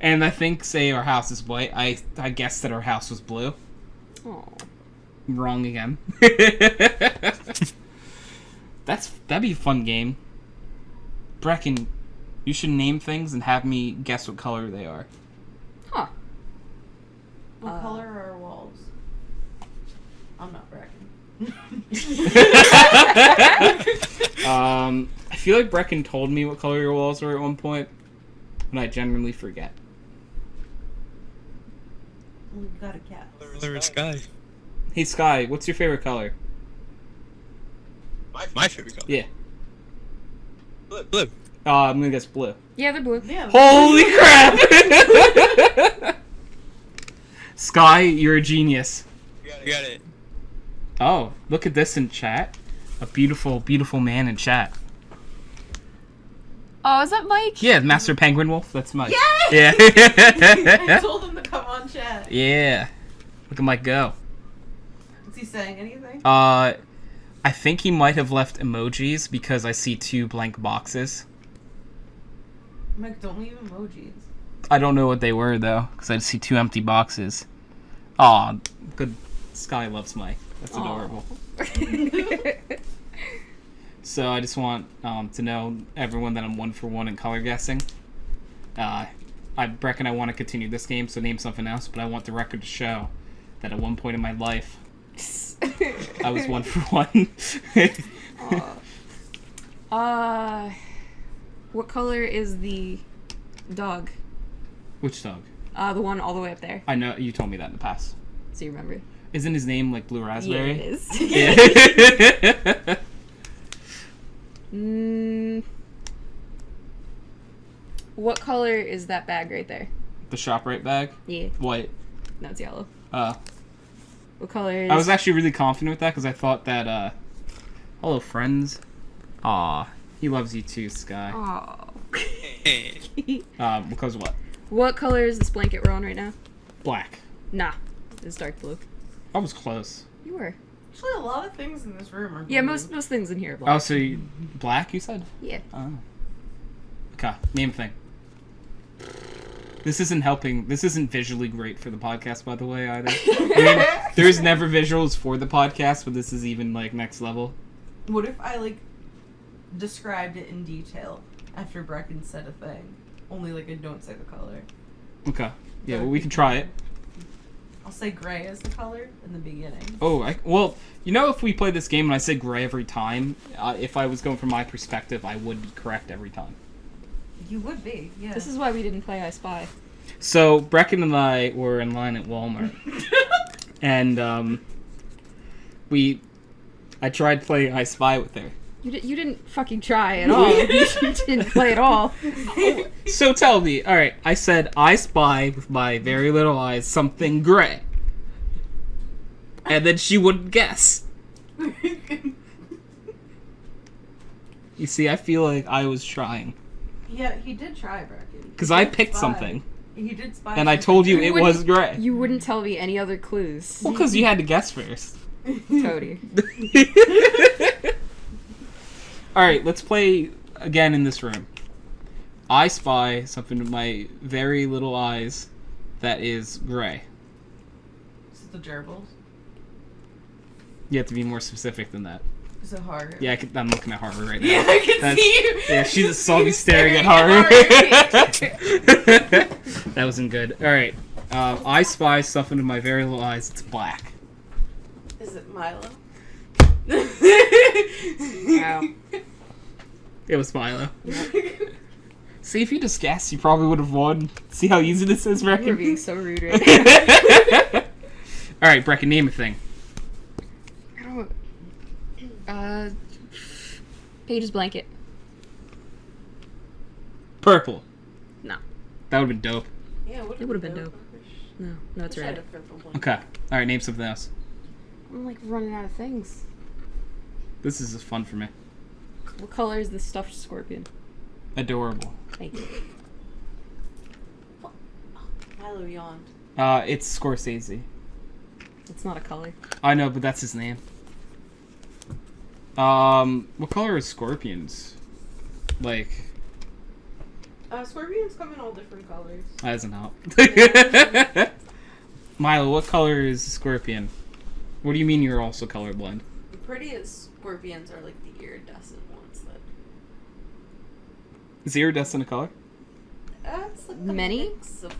And I think, say our house is white. I guessed that our house was blue. Oh. Wrong again. That'd be a fun game. Brecken, you should name things and have me guess what color they are. Huh. What color are our walls? I'm not Brecken. I feel like Brecken told me what color your walls were at one point, and I generally forget. We got a cat. Color is sky. Hey Sky, what's your favorite color? My favorite color. Yeah. Blue. I'm gonna guess blue. Yeah, they're blue. Yeah. Holy crap! Sky, you're a genius. You got it. Oh, look at this in chat. A beautiful, beautiful man in chat. Oh, is that Mike? Yeah, Master Penguin Wolf. That's Mike. Yay! Yeah. I told him to come on chat. Yeah. Look at Mike go. Is he saying anything? I think he might have left emojis because I see 2 blank boxes. Mike, don't leave emojis. I don't know what they were though, because I see 2 empty boxes. Aw, good. Sky loves Mike. That's adorable. So I just want to know everyone that I'm 1 for 1 in color guessing. Brecken, I want to continue this game, so name something else. But I want the record to show that at one point in my life, I was 1 for 1. What color is the dog? Which dog? The one all the way up there. I know you told me that in the past. So you remember? Isn't his name like Blue Raspberry? Yeah, it is. Yeah. What color is that bag right there? The ShopRite bag? Yeah. White. No, it's yellow. What color is... I was actually really confident with that because I thought that, hello, friends. Aw, he loves you too, Sky. Aw. Because what? What color is this blanket we're on right now? Black. Nah. It's dark blue. I was close. You were. Actually, a lot of things in this room are Yeah, blue. most things in here are black. Oh, so black, you said? Yeah. Oh. Okay, name thing. This isn't helping. This isn't visually great for the podcast, by the way, either. I mean, there's never visuals for the podcast, but this is even, like, next level. What if I, like, described it in detail after Brecken said a thing? Only, like, I don't say the color. Okay. Yeah, well, we can try it. I'll say gray as the color in the beginning. Oh, well, you know, if we play this game and I say gray every time, if I was going from my perspective, I would be correct every time. You would be, yeah. This is why we didn't play I Spy. So Brecken and I were in line at Walmart, and I tried playing I Spy with her. You didn't fucking try at all. You didn't play at all. So tell me, all right, I said I spy with my very little eyes something gray, and then she wouldn't guess. You see, I feel like I was trying. Yeah, he did try, Brecken. Because I picked something. He did spy. And I told you it was gray. You wouldn't tell me any other clues. Well, because you had to guess first. Cody. Alright, let's play again in this room. I spy something with my very little eyes that is gray. Is it the gerbils? You have to be more specific than that. Is it horror? Yeah, I'm looking at Harvard right now. Yeah, I can see you. Yeah, she just saw me staring at Harvard. That wasn't good. Alright, I spy something with my very little eyes. It's black. Is it Milo? Wow. It was Milo. See, if you just guessed, you probably would have won. See how easy this is, You're Brecken? being so rude right now. Alright, Brecken, name a thing. Paige's blanket. Purple. No. That would have been dope. Yeah, It would've been dope. No, it's Wish I had red. a purple one. Okay. Alright, name something else. I'm like running out of things. This is just fun for me. What color is the stuffed scorpion? Adorable. Thank you. Milo yawned. It's Scorsese. It's not a color. I know, but that's his name. What color is scorpions? Like, Scorpions come in all different colors. that doesn't help. Milo, what color is scorpion? What do you mean you're also colorblind? The prettiest scorpions are like the iridescent ones that. Is iridescent a color? It's like the Many? mix of.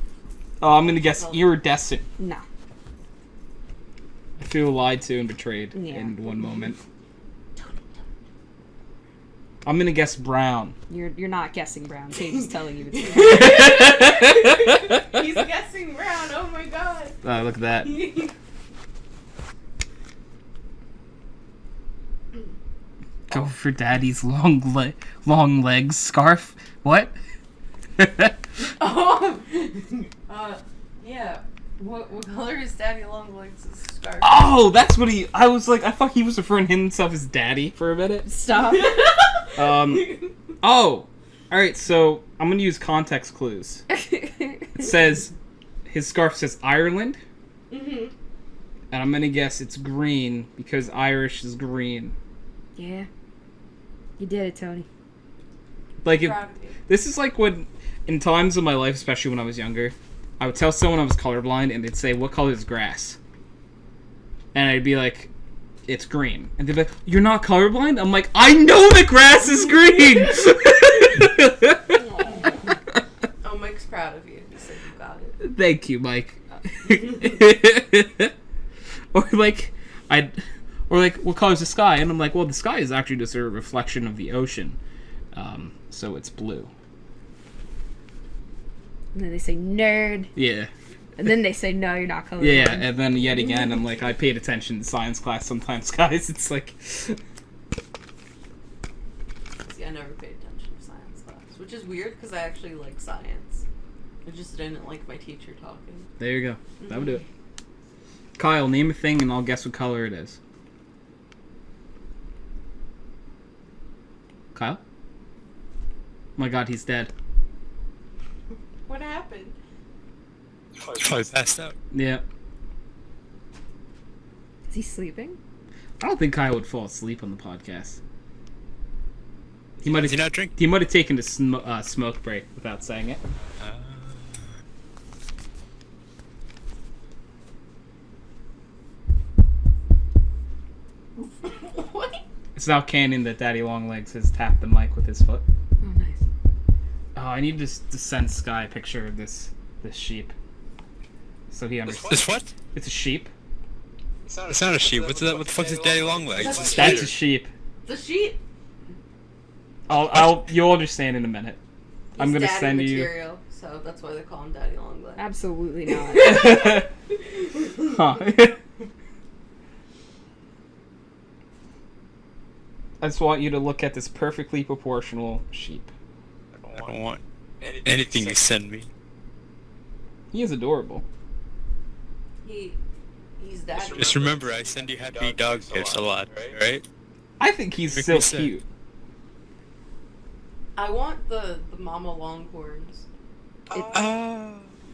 Oh, I'm gonna guess iridescent. No. I feel lied to and betrayed Yeah. in one moment. I'm gonna guess brown. You're not guessing brown. Paige is telling you it's brown. He's guessing brown. Oh my god. Look at that. Go for daddy's long legs scarf. What? Oh. Yeah. What color is Daddy Longlegs' scarf? Oh, that's what he. I was like, I thought he was referring himself as daddy for a minute. Stop. Oh, all right. So I'm gonna use context clues. It says his scarf says Ireland, Mm-hmm. and I'm gonna guess it's green because Irish is green. Yeah. You did it, Tony. Like, Proud of you. this is like when, in times of my life, especially when I was younger, I would tell someone I was colorblind, and they'd say, "What color is grass?" And I'd be like, "It's green." And they'd be like, "You're not colorblind?" I'm like, "I know that grass is green!" Oh, Mike's proud of you. He said you got it. Thank you, Mike. Or like, what color is the sky? And I'm like, well, the sky is actually just a reflection of the ocean, so it's blue. And then they say nerd. Yeah. And then they say no, you're not colorblind. Yeah, and then yet again, I'm like, I paid attention in science class sometimes, guys. It's like, See, I never paid attention to science class, which is weird because I actually like science. I just didn't like my teacher talking. there you go. That would do it. Kyle, name a thing and I'll guess what color it is. Kyle? Oh my god, he's dead. What happened? Probably passed out. Yeah. Is he sleeping? I don't think Kyle would fall asleep on the podcast. He might Does he have. not drink? He might have taken a smoke break without saying it. What? It's now canon that Daddy Longlegs has tapped the mic with his foot. Oh, nice. Oh, I need to send Sky a picture of this sheep, so he understands. This what? It's a sheep. It's not a sheep. What the fuck is Daddy Longlegs? It's a That's spider. a sheep. The sheet. You'll understand in a minute. I'm He's gonna daddy send you. material, so that's why they call him Daddy Longlegs. Absolutely not. Huh. I just want you to look at this perfectly proportional sheep. I don't want anything you send me. He is adorable. He's Daddy. Just remember, I send you happy dog gifts a lot, right? I think he's Make so me sad. cute. I want the Mama Longhorns.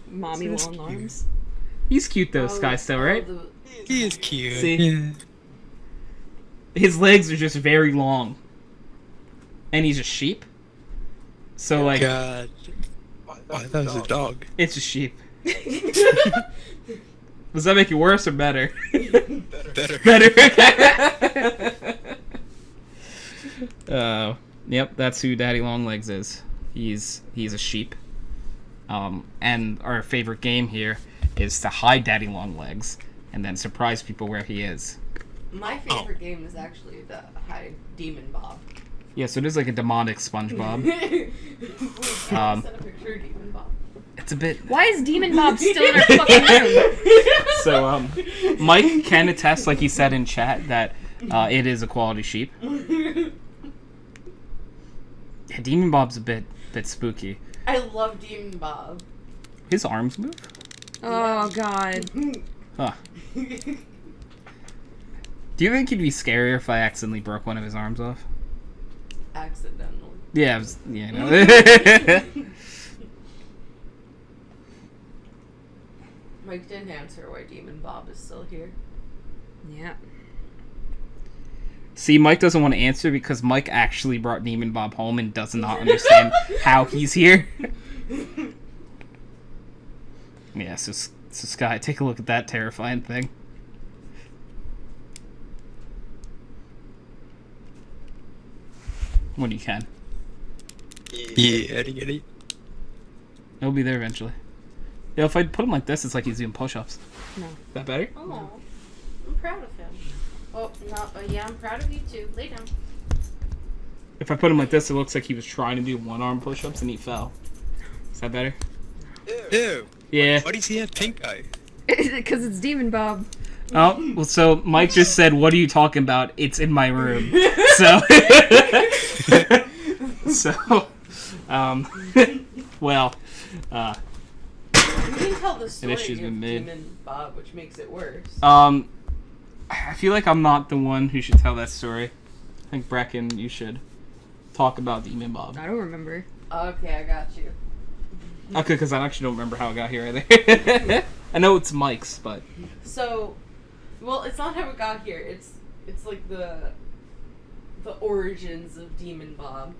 Mommy That's long cute. arms. He's cute though, Skysto, right? He is cute. See? Yeah. His legs are just very long. And he's a sheep. So, like, God. Oh, I thought it was a dog. it's a sheep. Does that make it worse or better? Better. Better. Yep, that's who Daddy Longlegs is. He's a sheep. And our favorite game here is to hide Daddy Longlegs and then surprise people where he is. My favorite game is actually the Hide Demon Bob. Yeah, so it is like a demonic SpongeBob. Send a picture of Demon Bob. It's a bit. Why is Demon Bob still in our fucking room? So, Mike can attest, like he said in chat, that it is a quality sheep. Yeah, Demon Bob's a bit spooky. I love Demon Bob. His arms move? Oh god. Huh. Do you think he'd be scarier if I accidentally broke one of his arms off? Accidentally. Yeah, I was, yeah, no. Mike didn't answer why Demon Bob is still here. Yeah. See, Mike doesn't want to answer because Mike actually brought Demon Bob home and does not understand how he's here. Yeah, so Sky, take a look at that terrifying thing. When you can. Yeah, Eddie. It'll be there eventually. Yeah, if I put him like this, it's like he's doing push-ups. No. Is that better? Oh, I'm proud of him. Oh, no, yeah, I'm proud of you too. Lay down. If I put him like this, it looks like he was trying to do one-arm push-ups and he fell. Is that better? Ew. Yeah. Why does he have pink eye? Because it's Demon Bob. Oh, well, so Mike just said, "What are you talking about? It's in my room." So, well, You can tell the story of issue's been made. Demon Bob, which makes it worse. I feel like I'm not the one who should tell that story. I think Brecken, you should talk about Demon Bob. I don't remember. Okay, I got you. Okay, because I actually don't remember how it got here either. I know it's Mike's, but So, well, it's not how it got here. It's like the origins of Demon Bob.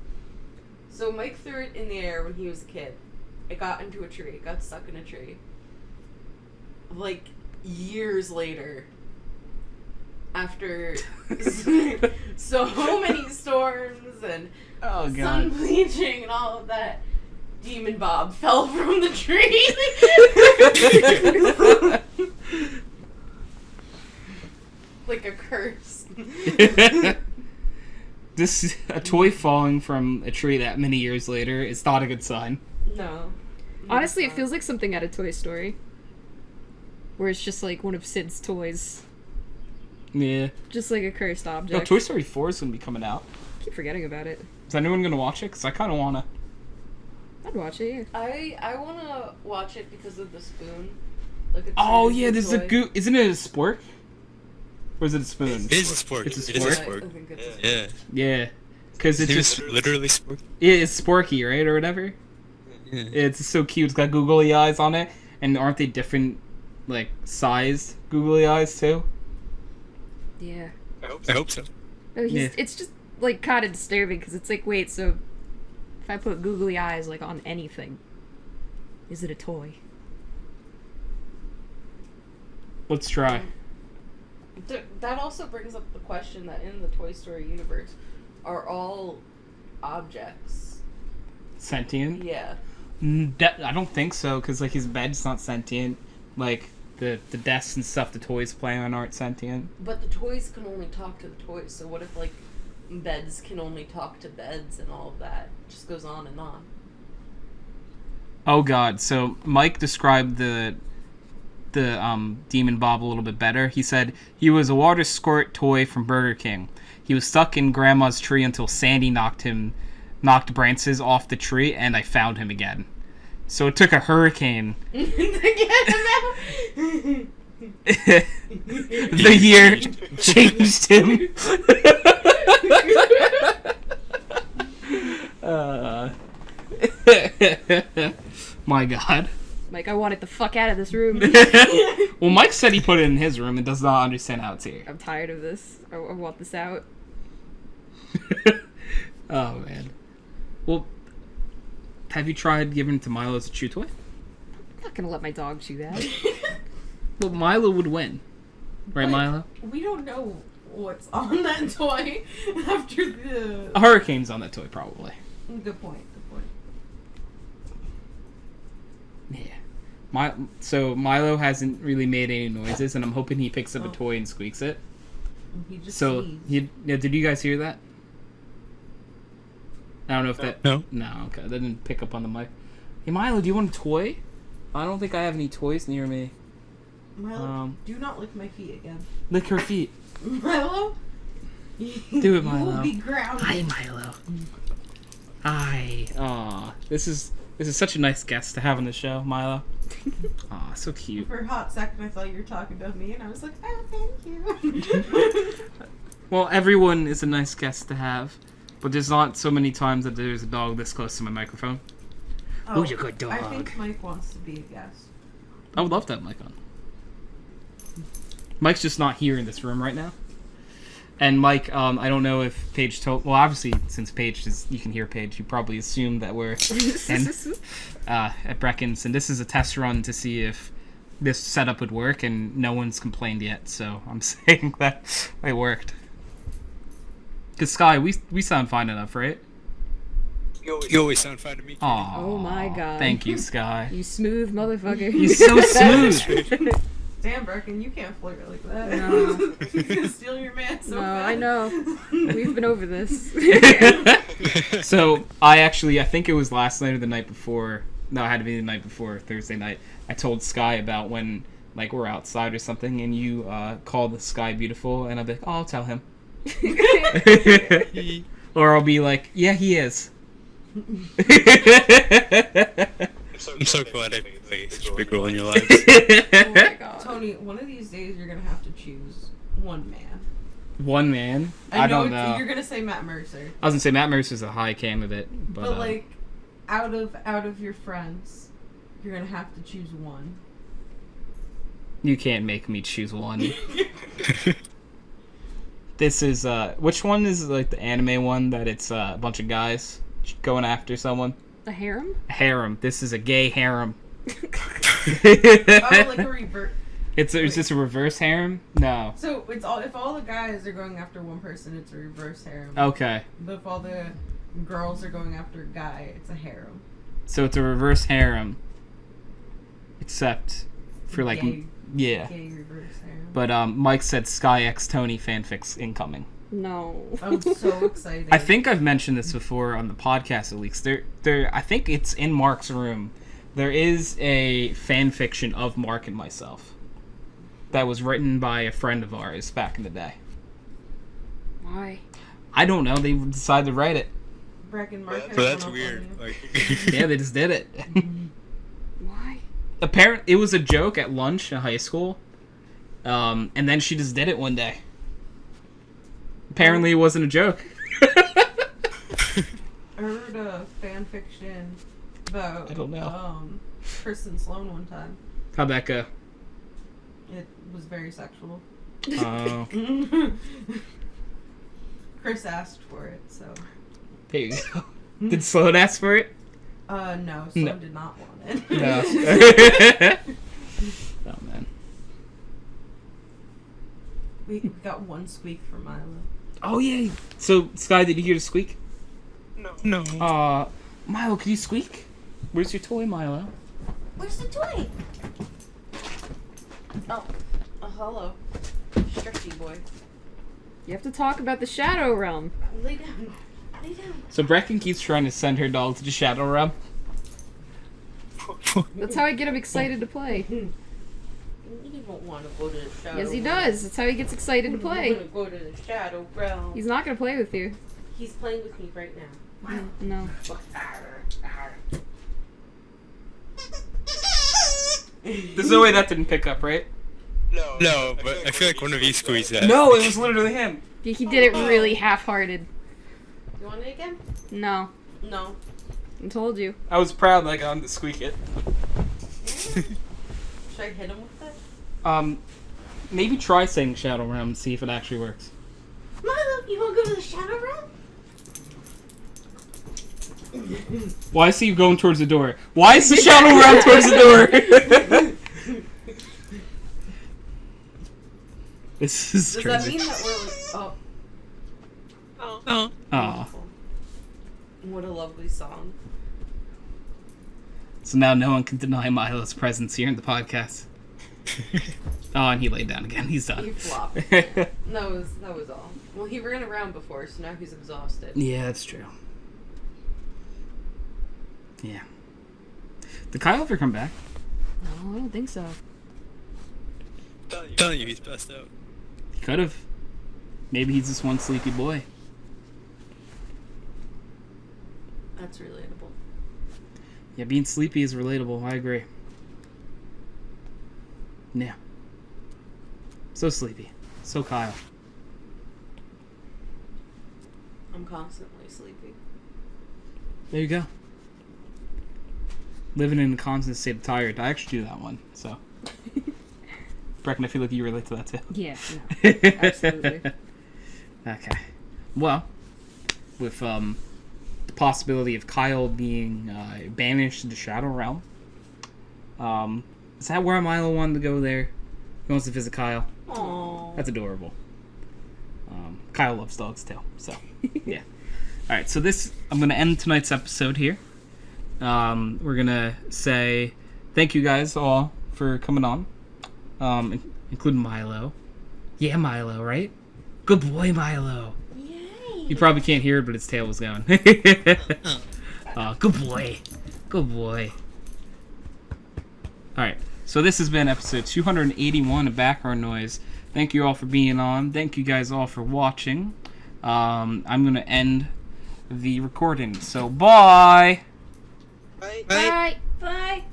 So Mike threw it in the air when he was a kid. It got into a tree. It got stuck in a tree. Like years later, after so many storms and oh sun bleaching and all of that, Demon Bob fell from the tree. Like a curse. A toy falling from a tree that many years later is not a good sign. No. Honestly, it feels like something out of Toy Story. Where it's just like one of Sid's toys. Yeah. Just like a cursed No, object. Toy Story 4 is going to be coming out. Keep forgetting about it. Is anyone going to watch it? Because I kind of want to. I'd watch it, yeah. I want to watch it because of the spoon. Like it's Oh, a yeah, there's a toy. goo. Isn't it a spork? Or is it a spoon? It is a spork. It's a It is a spork? I spork. think it's a Yeah. Yeah. Because it's It was just. literally spork. Yeah, it's sporky, right? Or whatever? Yeah. It's so cute. It's got googly eyes on it. And aren't they different, like, sized googly eyes, too? Yeah. I hope so. Oh, Yeah. it's just like kind of disturbing because it's like, wait, so if I put googly eyes like on anything, is it a toy? Let's try. That also brings up the question that in the Toy Story universe, are all objects? Sentient? Yeah. I don't think so, because, like, his bed's not sentient. Like, the desks and stuff the toys play on aren't sentient. But the toys can only talk to the toys, so what if, like, beds can only talk to beds and all of that? It just goes on and on. Oh God! So Mike described the Demon Bob a little bit better. He said he was a water squirt toy from Burger King. He was stuck in Grandma's tree until Sandy knocked branches off the tree, and I found him again. So it took a hurricane. To get him out. The year changed him. My God. Mike, I want it the fuck out of this room. Well, Mike said he put it in his room and does not understand how it's here. I'm tired of this. I want this out. Oh, man. Well, have you tried giving it to Milo as a chew toy? I'm not gonna let my dog chew that. Well, Milo would win. Right, But Milo? We don't know what's on that toy after the. A hurricane's on that toy, probably. Good point. Yeah. So Milo hasn't really made any noises, and I'm hoping he picks up a toy and squeaks it. He just So, sneezed. did you guys hear that? I don't know if that... No. No, okay. That didn't pick up on the mic. Hey, Milo, do you want a toy? I don't think I have any toys near me. Milo, do not lick my feet again. Lick her feet. Milo? Do it, Milo. You will be grounded. Hi, Milo. Hi. Aw. This is such a nice guest to have on the show, Milo. Aw, so cute. For a hot second, I thought you were talking to me, and I was like, oh, thank you. Well, everyone is a nice guest to have, but there's not so many times that there's a dog this close to my microphone. Oh, Who's a good dog? I think Mike wants to be a guest. I would love to have Mike on. Mike's just not here in this room right now. And Mike, I don't know if Paige told... Well, obviously, since Paige is... You can hear Paige. You probably assume that we're at Brecken's. And this is a test run to see if this setup would work. And no one's complained yet. So I'm saying that it worked. Because Sky, we sound fine enough, right? You always sound fine to me. Aw. Oh my God. Thank you, Sky. You smooth motherfucker. You're so smooth. Damn, Brecken, you can't flirt like that. No. He's gonna steal your man so No, bad. I know. We've been over this. So I think it was last night or the night before. No, it had to be the night before, Thursday night. I told Sky about when like we're outside or something, and you called the Sky beautiful, and I'll be like, oh, I'll tell him. Or I'll be like, yeah, he is. I'm so glad I played such a big role in your lives. Oh my God. Tony, one of these days you're gonna have to choose one man. One man? I don't know. You're gonna say Matt Mercer, I was gonna say Matt Mercer's a high candidate, but like, out of your friends, you're gonna have to choose one. you can't make me choose one. This is which one is like the anime one that it's a bunch of guys going after someone? A harem? A harem. This is a gay harem. Oh, like a revert. Is this a reverse harem? No. So it's all if all the guys are going after one person, it's a reverse harem. Okay. But if all the girls are going after a guy, it's a harem. So it's a reverse harem. Except for like Gay. yeah. Gay reverse harem. But Mike said Sky X Tony fanfics incoming. No. I'm so excited. I think I've mentioned this before on the podcast at least. There I think it's in Mark's room. There is a fan fiction of Mark and myself that was written by a friend of ours back in the day. Why? I don't know. They decided to write it. Brecken Mark. But that's weird. Like, Yeah, they just did it. Why? Apparently, it was a joke at lunch in high school. And then she just did it one day. Apparently, it wasn't a joke. I heard a fan fiction about I don't know. Kristen Sloan one time. How'd that go? It was very sexual. Oh, Chris asked for it, so. there you go. Did Sloan ask for it? No, Sloan No. did not want it. No. Oh, man. We got one squeak from Milo. Oh, yeah. So, Sky, did you hear the squeak? no. Milo, can you squeak? Where's your toy, Milo? Where's the toy? Oh, hello. Stretchy boy. You have to talk about the Shadow Realm. Lay down. Lay down. So, Brecken keeps trying to send her dog to the Shadow Realm. That's how I get him excited to play. You don't want to go to the shadow. Yes, he realm. does. That's how he gets excited to You play. want to go to the shadow realm. He's not gonna play with you. He's playing with me right now. No. There's no way that didn't pick up, right? No, but I feel like one of you squeezed that. No, it was literally him. He did it really half-hearted. You want it again? No. No. I told you. I was proud that I got him to squeak it. Should I hit him with it? Maybe try saying Shadow Realm and see if it actually works. Milo, you want to go to the shadow realm? Well, I see you going towards the door. Why is the Shadow Realm towards the door? This is Does crazy. that mean that we're like, Oh. Aw. what a lovely song. So now no one can deny Milo's presence here in the podcast. Oh, and he laid down again. He's He done. flopped. That was all. Well, he ran around before, so now he's exhausted. Yeah, that's true. Yeah. Did Kyle ever come back? No, I don't think so. Telling you, he's passed out. He could have. Maybe he's just one sleepy boy. That's relatable. Yeah, being sleepy is relatable. I agree. Yeah. So sleepy. So Kyle. I'm constantly sleepy. There you go. Living in a constant state of tired. I actually do that one, so. Brecken, I feel like you relate to that too. Yeah, absolutely. Okay. Well, with the possibility of Kyle being banished to the Shadow Realm, is that where Milo wanted to go there? He wants to visit Kyle. Aww. That's adorable. Kyle loves dogs too, so yeah. All right, so I'm gonna end tonight's episode here. We're gonna say thank you guys all for coming on, including Milo. Yeah, Milo, right? Good boy, Milo. Yay. You probably can't hear it, but his tail was going. Good boy. Good boy. Alright, so this has been episode 281 of Background Noise. Thank you all for being on. Thank you guys all for watching. I'm going to end the recording. So, bye! Bye. Bye. Bye.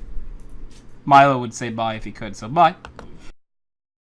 Milo would say bye if he could, so bye.